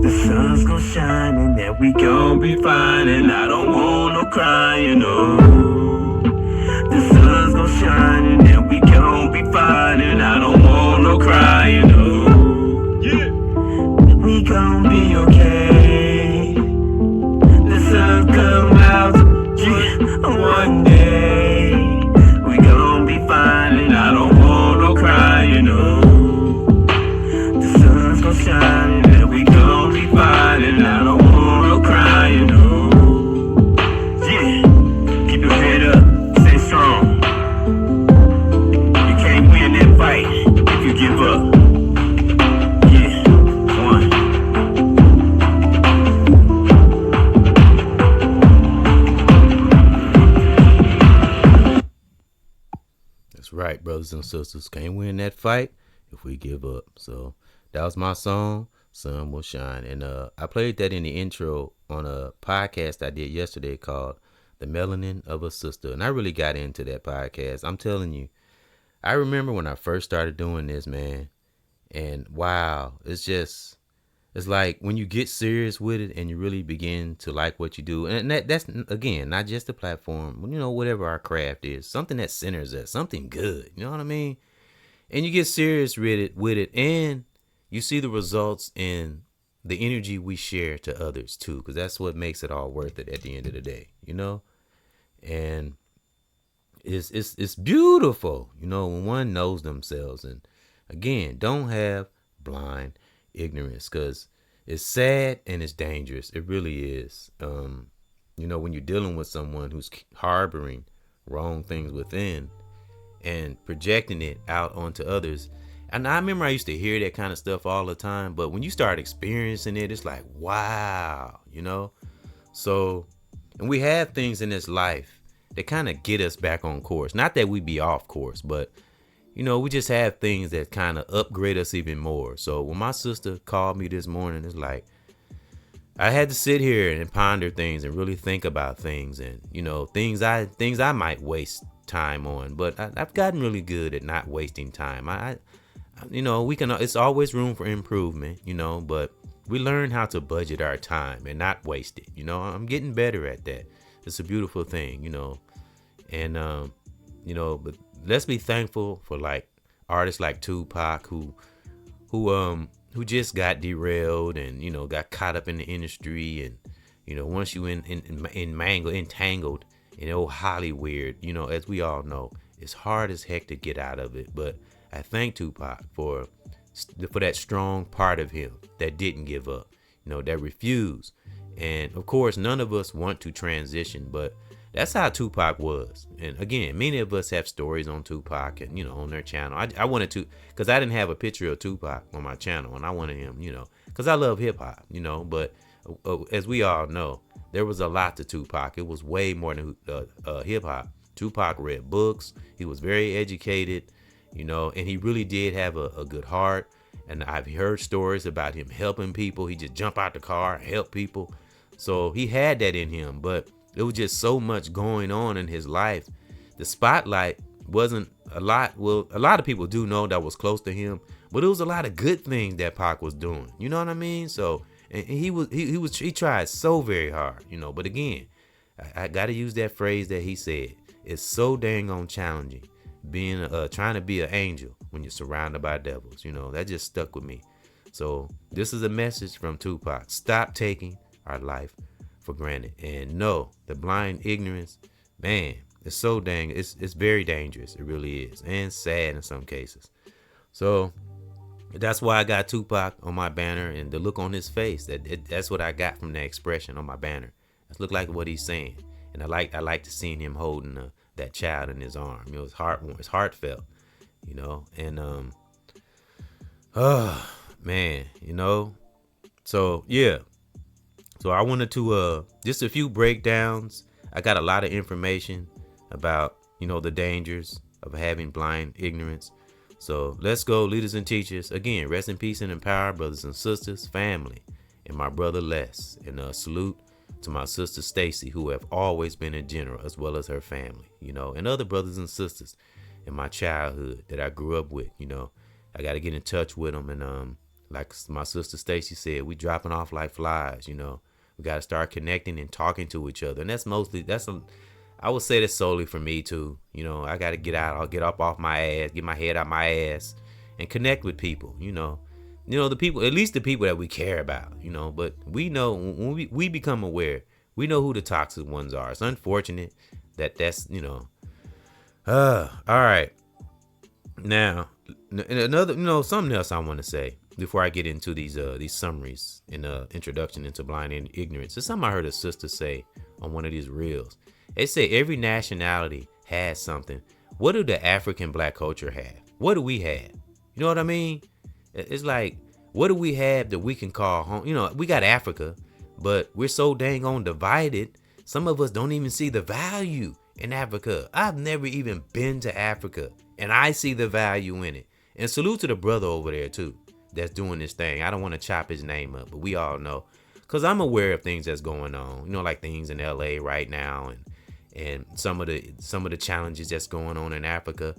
The sun's gonna shine and then we gon' be fine, and I don't want no crying, no. The sun's gonna shine and then we gon' be fine, and I don't want no crying, no. Yeah. We gon' be okay. The sun come out, yeah, one day. We gon' be fine, and I don't want no crying, no. The sun's gonna shine and then we gon' be fine, and I don't want no crying, no. Yeah, keep your head up, stay strong. You can't win that fight if you give up. Yeah, one. That's right, brothers and sisters. Can't win that fight if we give up. So that was my song, Sun Will Shine. And I played that in the intro on a podcast I did yesterday called The Melanin of a Sister. And I really got into that podcast. I'm telling you, I remember when I first started doing this, man. And wow, it's like when you get serious with it and you really begin to like what you do. And that's, again, not just the platform, whatever our craft is, something that centers us, something good. You know what I mean? And you get serious with it, and you see the results in the energy we share to others too, because that's what makes it all worth it at the end of the day, and it's beautiful, when one knows themselves. And again, don't have blind ignorance, because it's sad and it's dangerous. It really is. When you're dealing with someone who's harboring wrong things within and projecting it out onto others. And I remember I used to hear that kind of stuff all the time, but when you start experiencing it, it's like, wow, you know? So, and we have things in this life that kind of get us back on course. Not that we be off course, but you know, we just have things that kind of upgrade us even more. So when my sister called me this morning, it's like, I had to sit here and ponder things and really think about things, and you know, things I might waste time on, but I've gotten really good at not wasting time. I you know, it's always room for improvement, you know, but we learn how to budget our time and not waste it. You know, I'm getting better at that. It's a beautiful thing, you know, and you know, but let's be thankful for like artists like Tupac who just got derailed and, you know, got caught up in the industry. And, you know, once you entangled in old Hollywood, you know, as we all know, it's hard as heck to get out of it. But I thank Tupac for that strong part of him that didn't give up, you know, that refused. And of course, none of us want to transition, but that's how Tupac was. And again, many of us have stories on Tupac and, you know, on their channel. I wanted to, because I didn't have a picture of Tupac on my channel, and I wanted him, you know, because I love hip hop, you know. But as we all know, there was a lot to Tupac. It was way more than hip hop. Tupac read books. He was very educated, you know, and he really did have a good heart. And I've heard stories about him helping people. He just jump out the car and help people. So he had that in him, but it was just so much going on in his life. The spotlight wasn't a lot. Well, a lot of people do know that was close to him, but it was a lot of good things that Pac was doing. You know what I mean? So, and he tried so very hard, you know. But again, I got to use that phrase that he said. It's so dang on challenging being trying to be an angel when you're surrounded by devils. You know, that just stuck with me. So this is a message from Tupac. Stop taking our life for granted, and no, the blind ignorance, man, it's so it's very dangerous. It really is, and sad in some cases. So that's why I got Tupac on my banner, and the look on his face, that's what I got from the expression on my banner. That's look like what he's saying. And I like to see him holding that child in his arm. You know, it's heartfelt, you know. And oh man, you know. So yeah. So I wanted to just a few breakdowns. I got a lot of information about, you know, the dangers of having blind ignorance. So let's go, leaders and teachers. Again, rest in peace and in power, brothers and sisters, family, and my brother Les. And salute to my sister Stacy, who have always been a general, as well as her family, you know, and other brothers and sisters in my childhood that I grew up with. You know, I got to get in touch with them. And like my sister Stacy said, we dropping off like flies, you know. We got to start connecting and talking to each other. And I would say that's solely for me too. You know, I got to get out. I'll get up off my ass, get my head out my ass, and connect with people, you know, the people, at least the people that we care about, you know. But we know when we become aware, we know who the toxic ones are. It's unfortunate that's, you know, all right. Now, another, you know, something else I want to say before I get into these summaries in the introduction into blind ignorance. It's something I heard a sister say on one of these reels. They say every nationality has something. What do the African black culture have? What do we have? You know what I mean? It's like, what do we have that we can call home? You know, we got Africa, but we're so dang on divided. Some of us don't even see the value in Africa. I've never even been to Africa, and I see the value in it. And salute to the brother over there too that's doing this thing. I don't want to chop his name up, but we all know, because I'm aware of things that's going on, you know, like things in LA right now, and some of the challenges that's going on in Africa,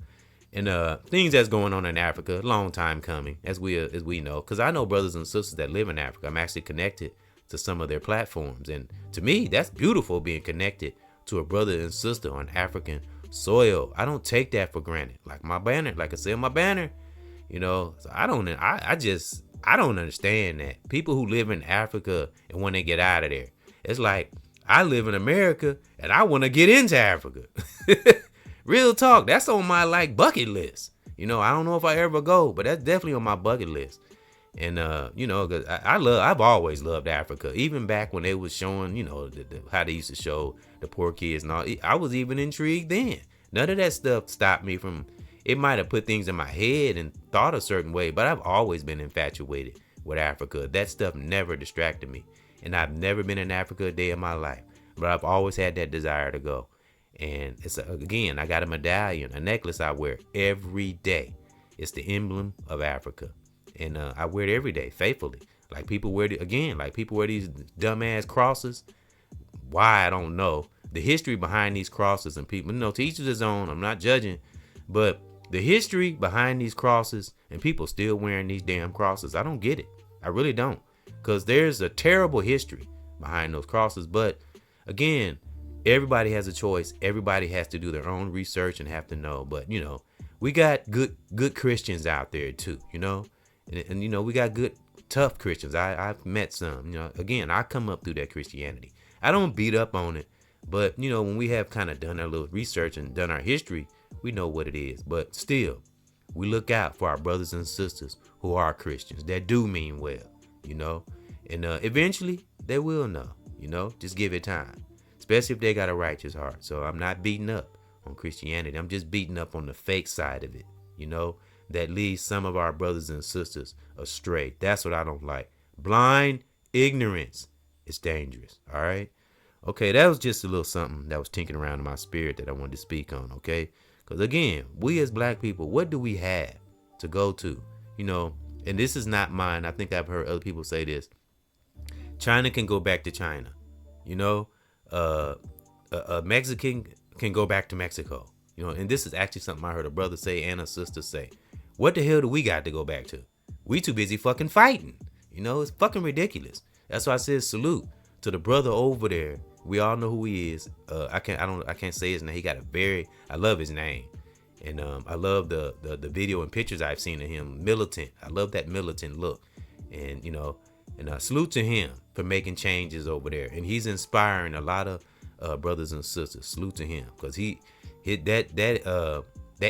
and things that's going on in Africa, long time coming, as we know, because I know brothers and sisters that live in Africa. I'm actually connected to some of their platforms, and to me, that's beautiful, being connected to a brother and sister on African soil. I don't take that for granted. Like my banner, like I said, my banner. You know, so I don't understand that. People who live in Africa and when they get out of there, it's like, I live in America and I want to get into Africa. Real talk. That's on my like bucket list. You know, I don't know if I ever go, but that's definitely on my bucket list. And you know, 'cause I've always loved Africa. Even back when they was showing, you know, how they used to show the poor kids and all. I was even intrigued then. None of that stuff stopped me from. It might have put things in my head and thought a certain way, but I've always been infatuated with Africa. That stuff never distracted me, and I've never been in Africa a day in my life. But I've always had that desire to go. And it's again, I got a medallion, a necklace I wear every day. It's the emblem of Africa. And I wear it every day faithfully. Like people wear like people wear these dumbass crosses. Why, I don't know. The history behind these crosses, and people, you know, to each of his own. I'm not judging, but the history behind these crosses and people still wearing these damn crosses, I don't get it. I really don't, because there's a terrible history behind those crosses. But again, everybody has a choice. Everybody has to do their own research and have to know. But you know, we got good Christians out there too, you know. And you know, we got good, tough Christians. I've met some. You know, again, I come up through that Christianity. I don't beat up on it, but you know, when we have kind of done our little research and done our history, we know what it is. But still, we look out for our brothers and sisters who are Christians that do mean well, you know. And eventually, they will know. You know, just give it time, especially if they got a righteous heart. So I'm not beating up on Christianity. I'm just beating up on the fake side of it, you know, that leads some of our brothers and sisters astray. That's what I don't like. Blind ignorance is dangerous. All right. Okay, that was just a little something that was tinkering around in my spirit that I wanted to speak on. Okay, because again, we as black people, what do we have to go to? You know, and this is not mine. I think I've heard other people say this. China can go back to China. You know, a Mexican can go back to Mexico. You know, and this is actually something I heard a brother say and a sister say. What the hell do we got to go back to? We too busy fucking fighting. You know, it's fucking ridiculous. That's why I said salute to the brother over there. We all know who he is. I can't say his name. He got I love his name. And I love the video and pictures I've seen of him. Militant. I love that militant look. And, you know, and salute to him for making changes over there. And he's inspiring a lot of brothers and sisters. Salute to him. Because he hit that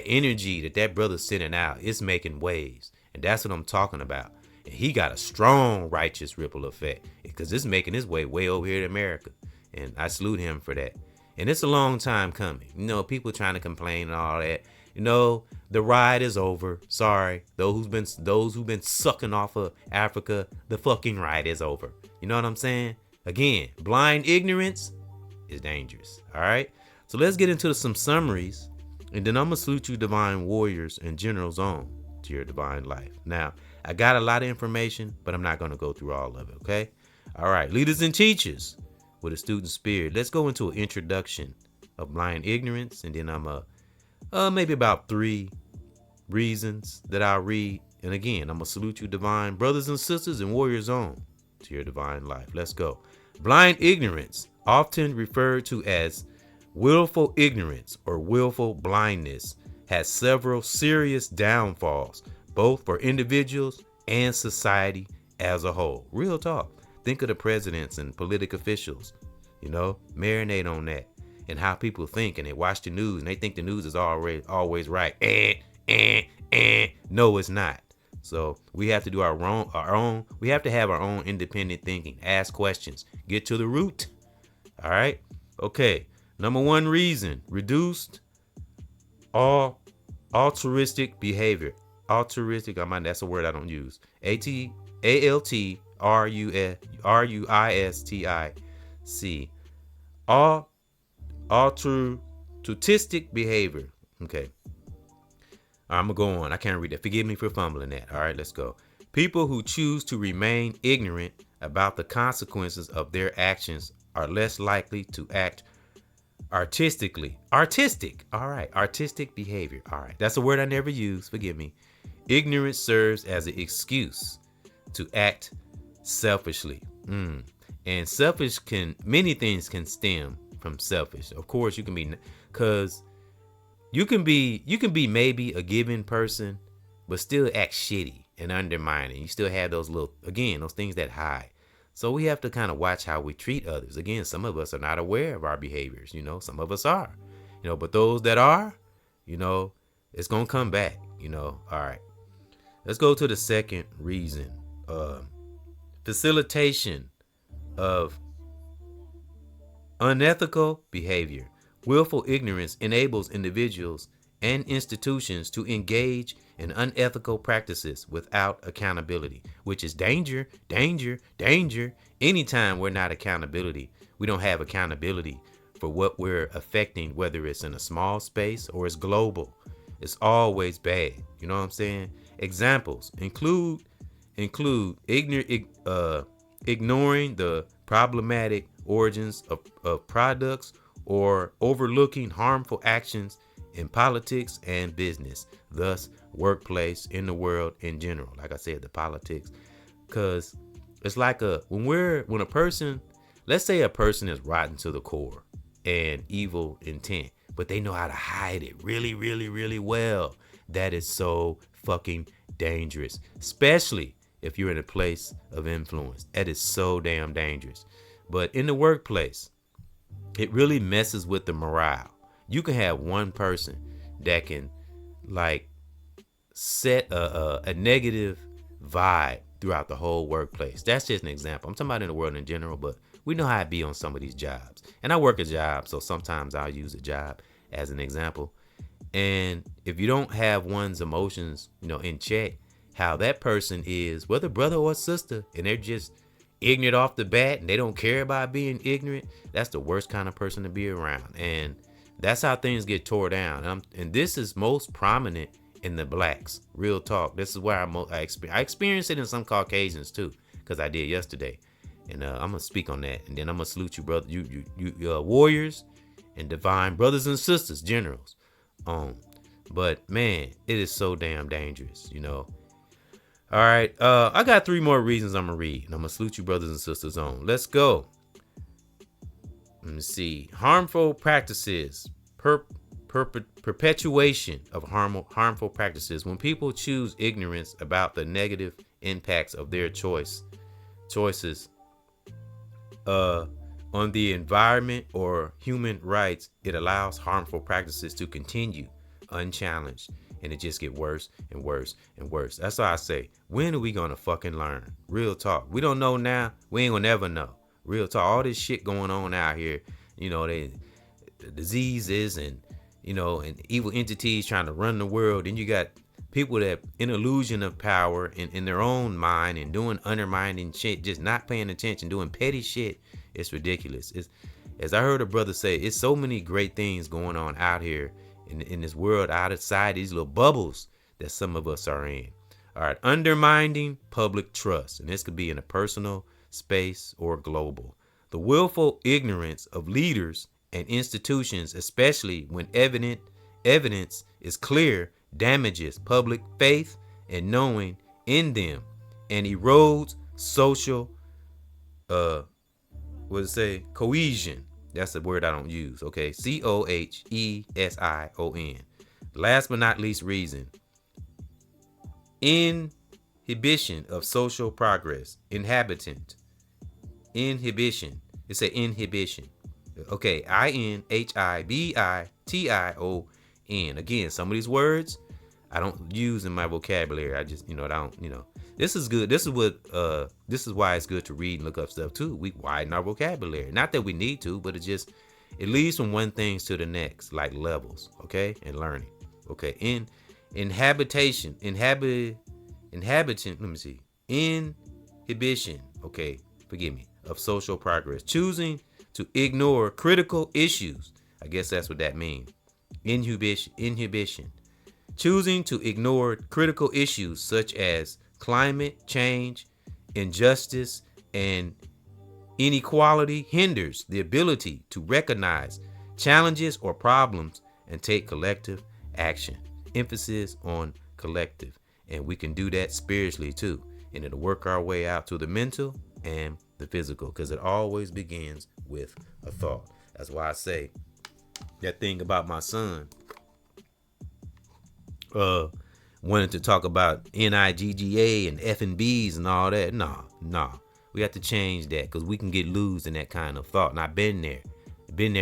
energy that brother's sending out, it's making waves. And that's what I'm talking about. And he got a strong righteous ripple effect, because it's making his way over here to America. And I salute him for that. And it's a long time coming. You know, people trying to complain and all that. You know, the ride is over. Sorry. Those who've been sucking off of Africa, the fucking ride is over. You know what I'm saying? Again, blind ignorance is dangerous. All right. So let's get into some summaries. And then I'm going to salute you, divine warriors and generals, on to your divine life. Now, I got a lot of information, but I'm not going to go through all of it, okay? All right, leaders and teachers with a student spirit. Let's go into an introduction of blind ignorance, and then I'm maybe about 3 reasons that I'll read. And again, I'm going to salute you, divine brothers and sisters and warriors, on to your divine life. Let's go. Blind ignorance, often referred to as willful ignorance or willful blindness, has several serious downfalls, both for individuals and society as a whole. Real talk. Think of the presidents and political officials, you know, marinate on that, and how people think, and they watch the news and they think the news is always right. No, it's not. So we have to do our own. We have to have our own independent thinking, ask questions, get to the root. All right. Okay. Number 1 reason: reduced altruistic behavior. Altruistic, that's a word I don't use. altruistic. Altruistic behavior. Okay. I'm gonna go on. I can't read that. Forgive me for fumbling that. All right, let's go. People who choose to remain ignorant about the consequences of their actions are less likely to act artistically. Artistic. All right. Artistic behavior. All right. That's a word I never use. Forgive me. Ignorance serves as an excuse to act selfishly. And many things can stem from selfish. Of course, you can be maybe a giving person, but still act shitty and undermining. You still have those things that hide. So we have to kind of watch how we treat others. Again, some of us are not aware of our behaviors, you know, some of us are, you know, but those that are, you know, it's going to come back, you know. All right. Let's go to the second reason. facilitation of unethical behavior. Willful ignorance enables individuals and institutions to engage in unethical practices without accountability, which is danger, danger, danger. Anytime we're not accountability, we don't have accountability for what we're affecting, whether it's in a small space or it's global. It's always bad. You know what I'm saying? Examples include ignoring the problematic origins of products or overlooking harmful actions in politics and business, thus workplace, in the world in general. Like I said, the politics, because it's like when a person, let's say a person is rotten to the core and evil intent, but they know how to hide it really, really, really well. That is so fucking dangerous, especially if you're in a place of influence. That is so damn dangerous. But in the workplace, it really messes with the morale. You can have one person that can like set a negative vibe throughout the whole workplace. That's just an example. I'm talking about in the world in general, but we know how it be on some of these jobs. And I work a job, so sometimes I'll use a job as an example. And if you don't have one's emotions, in check, how that person is, whether brother or sister, and they're just ignorant off the bat and they don't care about being ignorant, that's the worst kind of person to be around. And that's how things get tore down. And this is most prominent in the blacks. Real talk. This is where I experienced it in some Caucasians too, because I did yesterday. And I'm gonna speak on that, and then I'm gonna salute you, brother, you warriors and divine brothers and sisters, generals. But man, it is so damn dangerous, All right, I got 3 more reasons I'm gonna read, and I'm gonna salute you, brothers and sisters. Let's go. Let me see. Harmful practices, perpetuation of harmful practices. When people choose ignorance about the negative impacts of their choices on the environment or human rights, it allows harmful practices to continue unchallenged, and it just get worse and worse and worse. That's why I say, when are we gonna fucking learn? Real talk. We don't know now. We ain't gonna never know. Real talk. All this shit going on out here, the diseases and and evil entities trying to run the world. And you got people that in illusion of power in their own mind and doing undermining shit, just not paying attention, doing petty shit. It's ridiculous. It's, as I heard a brother say, it's so many great things going on out here in this world, outside these little bubbles that some of us are in. All right, undermining public trust, and this could be in a personal space or global. The willful ignorance of leaders and institutions, especially when evidence is clear, damages public faith and knowing in them, and erodes social cohesion. That's a word I don't use. Okay, cohesion. Last but not least reason, inhibition of social progress. Inhibition. It's a inhibition. Okay, inhibition. Again, some of these words I don't use in my vocabulary. I just, I don't, This is good. This is why it's good to read and look up stuff too. We widen our vocabulary. Not that we need to, but it leads from one thing to the next, like levels, okay, and learning. Okay, inhibition. Okay, forgive me, of social progress. Choosing to ignore critical issues. I guess that's what that means. Inhibition. Choosing to ignore critical issues such as climate change, injustice, and inequality hinders the ability to recognize challenges or problems and take collective action. Emphasis on collective. And we can do that spiritually too. And it'll work our way out to the mental and the physical, because it always begins with a thought. That's why I say that thing about my son wanted to talk about NIGGA and F&Bs and all that. Nah. We have to change that, because we can get loose in that kind of thought. And I've been there,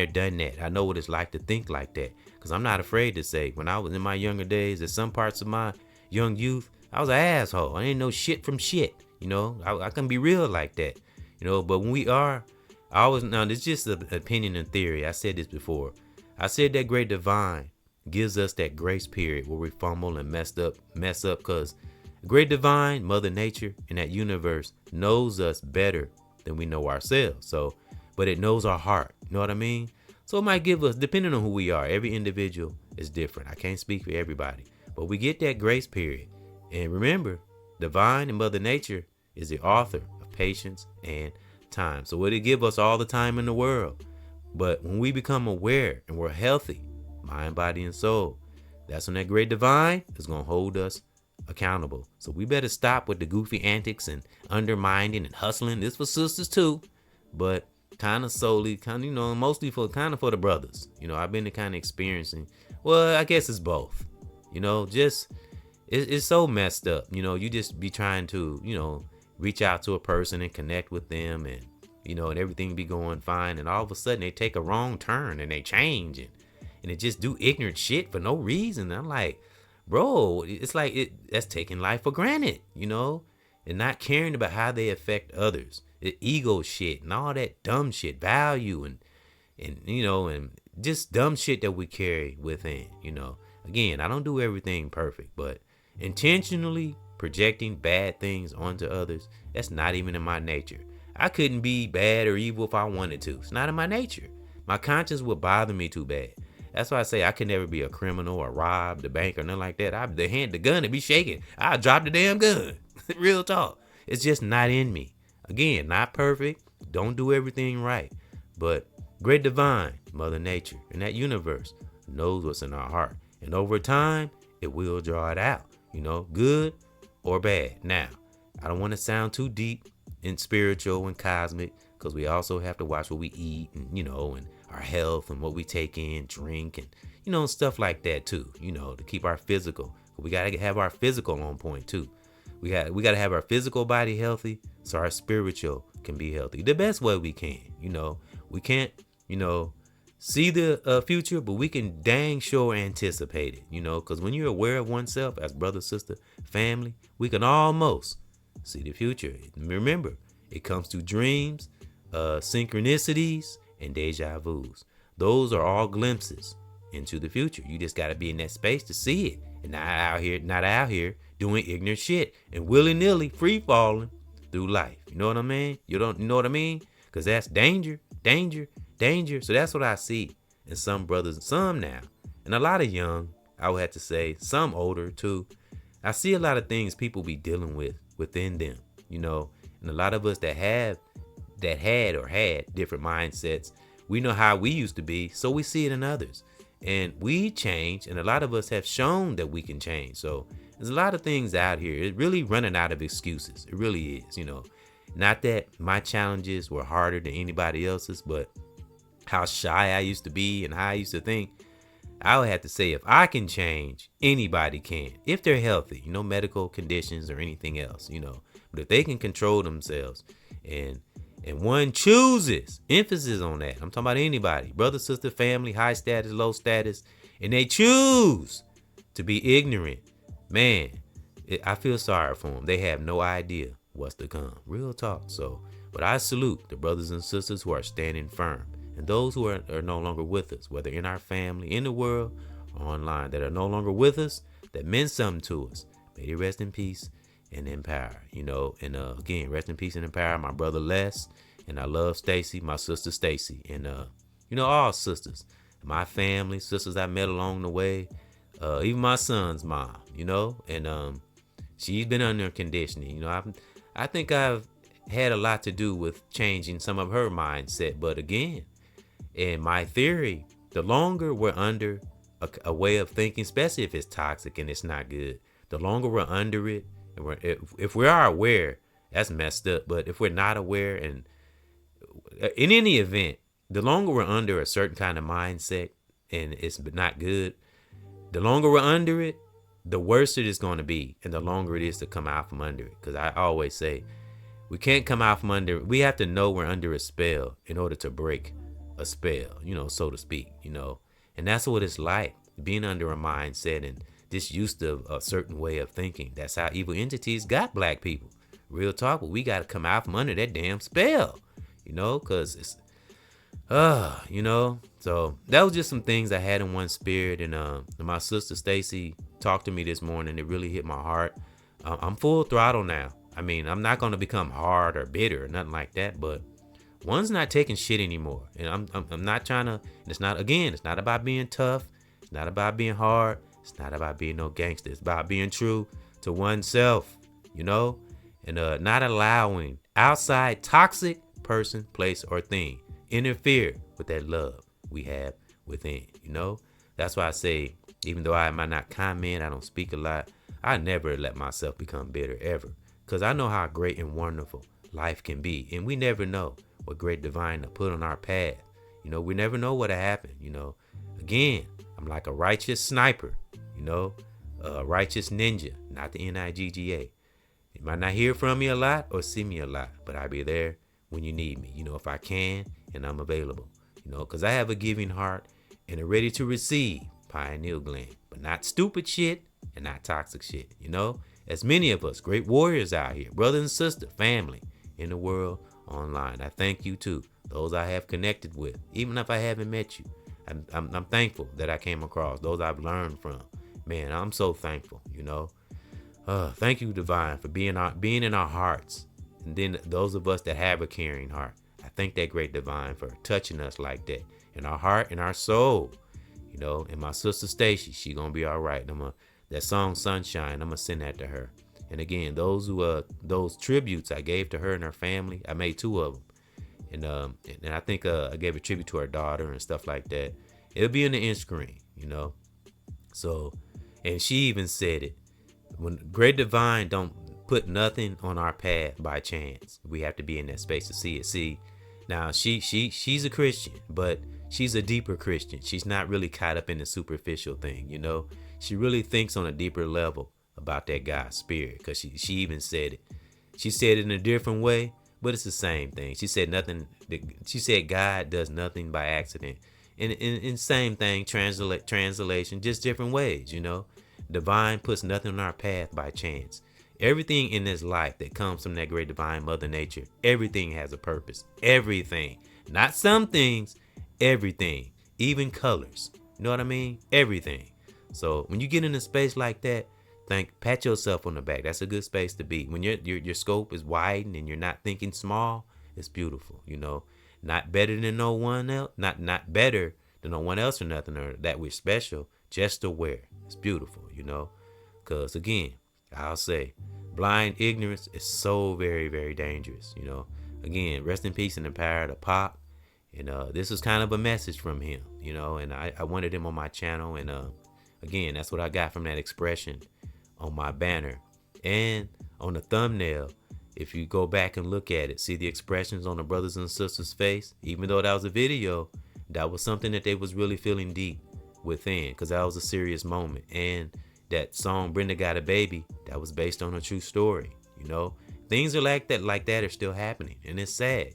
done that. I know what it's like to think like that, because I'm not afraid to say, when I was in my younger days, at some parts of my young youth, I was an asshole. I didn't know shit from shit. You know, I can be real like that. You know, but when we are, I always, now this is just an opinion and theory. I said this before. I said that great divine gives us that grace period where we fumble and mess up, because great divine, Mother Nature, and that universe knows us better than we know ourselves. So, but it knows our heart. You know what I mean? So it might give us, depending on who we are, every individual is different. I can't speak for everybody, but we get that grace period. And remember, divine and Mother Nature is the author of patience and time. So it'll give us all the time in the world. But when we become aware and we're healthy, mind, body, and soul, that's when that great divine is going to hold us accountable. So we better stop with the goofy antics and undermining and hustling. This for sisters too, but kind of solely, kind of, you know, mostly for the brothers. You know, I've been kind of experiencing, well, I guess it's both. You know, just it's so messed up. You know, you just be trying to, you know, reach out to a person and connect with them, and you know, and everything be going fine, and all of a sudden they take a wrong turn and they change, and they just do ignorant shit for no reason. I'm like, bro, it's like that's taking life for granted, you know, and not caring about how they affect others. The ego shit and all that dumb shit, value and you know, and just dumb shit that we carry within, you know. Again, I don't do everything perfect, but intentionally projecting bad things onto others, that's not even in my nature. I couldn't be bad or evil if I wanted to. It's not in my nature. My conscience would bother me too bad. That's why I say I could never be a criminal or rob the bank or nothing like that. The gun would be shaking. I'll drop the damn gun. Real talk. It's just not in me. Again, not perfect. Don't do everything right. But great divine, Mother Nature, and that universe knows what's in our heart. And over time, it will draw it out. You know, good or bad. Now, I don't want to sound too deep and spiritual and cosmic, because we also have to watch what we eat, and you know, and our health and what we take in, drink, and you know, stuff like that too, you know, to keep our physical. We got to have our physical on point too. We got to have our physical body healthy so our spiritual can be healthy the best way we can. You know, we can't, you know, see the future, but we can dang sure anticipate it, you know, because when you're aware of oneself as brother, sister, family, we can almost see the future. Remember, it comes through dreams, synchronicities, and deja vus. Those are all glimpses into the future. You just got to be in that space to see it, and not out here doing ignorant shit and willy-nilly free falling through life. You know what I mean? You know what I mean? Because that's danger. So that's what I see in some brothers, some now, and a lot of young, I would have to say, some older too. I see a lot of things people be dealing with within them, you know, and a lot of us that had different mindsets, we know how we used to be, so we see it in others, and we change, and a lot of us have shown that we can change. So there's a lot of things out here. It's really running out of excuses. It really is, you know. Not that my challenges were harder than anybody else's, but how shy I used to be and how I used to think, I would have to say, if I can change, anybody can. If they're healthy, you know, medical conditions or anything else, you know. But if they can control themselves and one chooses, emphasis on that. I'm talking about anybody, brother, sister, family, high status, low status, and they choose to be ignorant, man, I feel sorry for them. They have no idea what's to come. Real talk. So, but I salute the brothers and sisters who are standing firm, and those who are no longer with us, whether in our family, in the world, or online, that are no longer with us, that meant something to us. May they rest in peace and in power, you know. And again, rest in peace and in power, my brother Les, and I love Stacy, my sister Stacy, and you know, all sisters, my family, sisters I met along the way, even my son's mom, you know, and she's been under conditioning. You know, I think I've had a lot to do with changing some of her mindset, but again, in my theory, the longer we're under a way of thinking, especially if it's toxic and it's not good, the longer we're under it, and if we are aware, that's messed up. But if we're not aware, and in any event, the longer we're under a certain kind of mindset and it's not good, the longer we're under it, the worse it is going to be, and the longer it is to come out from under it. Because I always say, we can't come out from under it. We have to know we're under a spell in order to break a spell, you know, so to speak, you know. And that's what it's like, being under a mindset and just used to a certain way of thinking. That's how evil entities got black people. Real talk, but we got to come out from under that damn spell, because it's, So that was just some things I had in one spirit. And my sister Stacy talked to me this morning. It really hit my heart. I'm full throttle now. I mean, I'm not going to become hard or bitter or nothing like that, but one's not taking shit anymore. And I'm not trying to, it's not about being tough. It's not about being hard. It's not about being no gangster. It's about being true to oneself, and not allowing outside toxic person, place, or thing interfere with that love we have within. That's why I say, even though I might not comment, I don't speak a lot, I never let myself become bitter ever, because I know how great and wonderful life can be, and we never know what great divine to put on our path. We never know what'll happen. Again, I'm like a righteous sniper, a righteous ninja, not the NIGGA. You might not hear from me a lot or see me a lot, but I'll be there when you need me, if I can, and I'm available, because I have a giving heart and a ready to receive pineal gland, but not stupid shit and not toxic shit, As many of us, great warriors out here, brother and sister, family in the world, online. I thank you too, those I have connected with, even if I haven't met you. I'm thankful that I came across those I've learned from. Man, I'm so thankful, Thank you, Divine, for being in our hearts. And then those of us that have a caring heart, I thank that great Divine for touching us like that in our heart and our soul, And my sister Stacy, she gonna be all right. That song Sunshine, I'm gonna send that to her. And again, those tributes I gave to her and her family, I made 2 of them. And I think I gave a tribute to her daughter and stuff like that. It'll be in the end screen, So, and she even said it. When great divine don't put nothing on our path by chance. We have to be in that space to see it. See, now she's a Christian, but she's a deeper Christian. She's not really caught up in the superficial thing, She really thinks on a deeper level about that God's spirit, because she even said it. She said it in a different way, but it's the same thing. She said God does nothing by accident. And same thing, translation, just different ways, Divine puts nothing on our path by chance. Everything in this life that comes from that great divine Mother Nature, everything has a purpose. Everything. Not some things, everything. Even colors. You know what I mean? Everything. So when you get in a space like that, pat yourself on the back. That's a good space to be. When your scope is widened and you're not thinking small, it's beautiful, Not better than no one else, not better than no one else or nothing, or that we're special, just aware. It's beautiful, Because again, I'll say, blind ignorance is so very, very dangerous, Again, rest in peace and the power to Pop. And this is kind of a message from him, And I wanted him on my channel. And again, that's what I got from that expression on my banner and on the thumbnail. If you go back and look at it, see the expressions on the brothers and sisters' face. Even though that was a video, that was something that they was really feeling deep within, because that was a serious moment. And that song Brenda Got a Baby, that was based on a true story. Things are like that are still happening, and it's sad.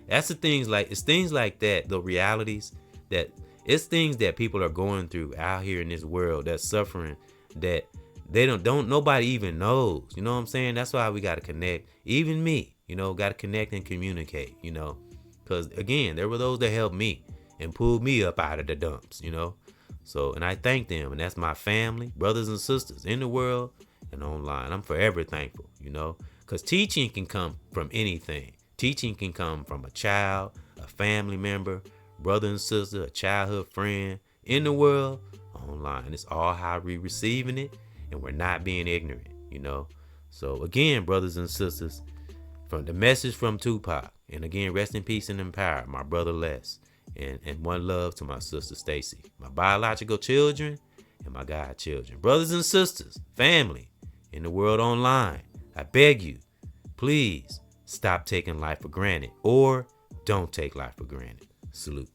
That's the things it's things like that, the realities that it's things that people are going through out here in this world, that's suffering, that they don't nobody even knows. You know what I'm saying? That's why we got to connect. Even me, got to connect and communicate, because again, there were those that helped me and pulled me up out of the dumps, So, and I thank them, and that's my family, brothers and sisters in the world and online. I'm forever thankful, because teaching can come from anything. Teaching can come from a child, a family member, brother and sister, a childhood friend, in the world, online. It's all how we receiving it, and we're not being ignorant, So again, brothers and sisters, from the message from Tupac, and again, rest in peace and in power, my brother Les, and one love to my sister Stacy, my biological children and my God children, brothers and sisters, family in the world online. I beg you, please stop taking life for granted, or don't take life for granted. Salute.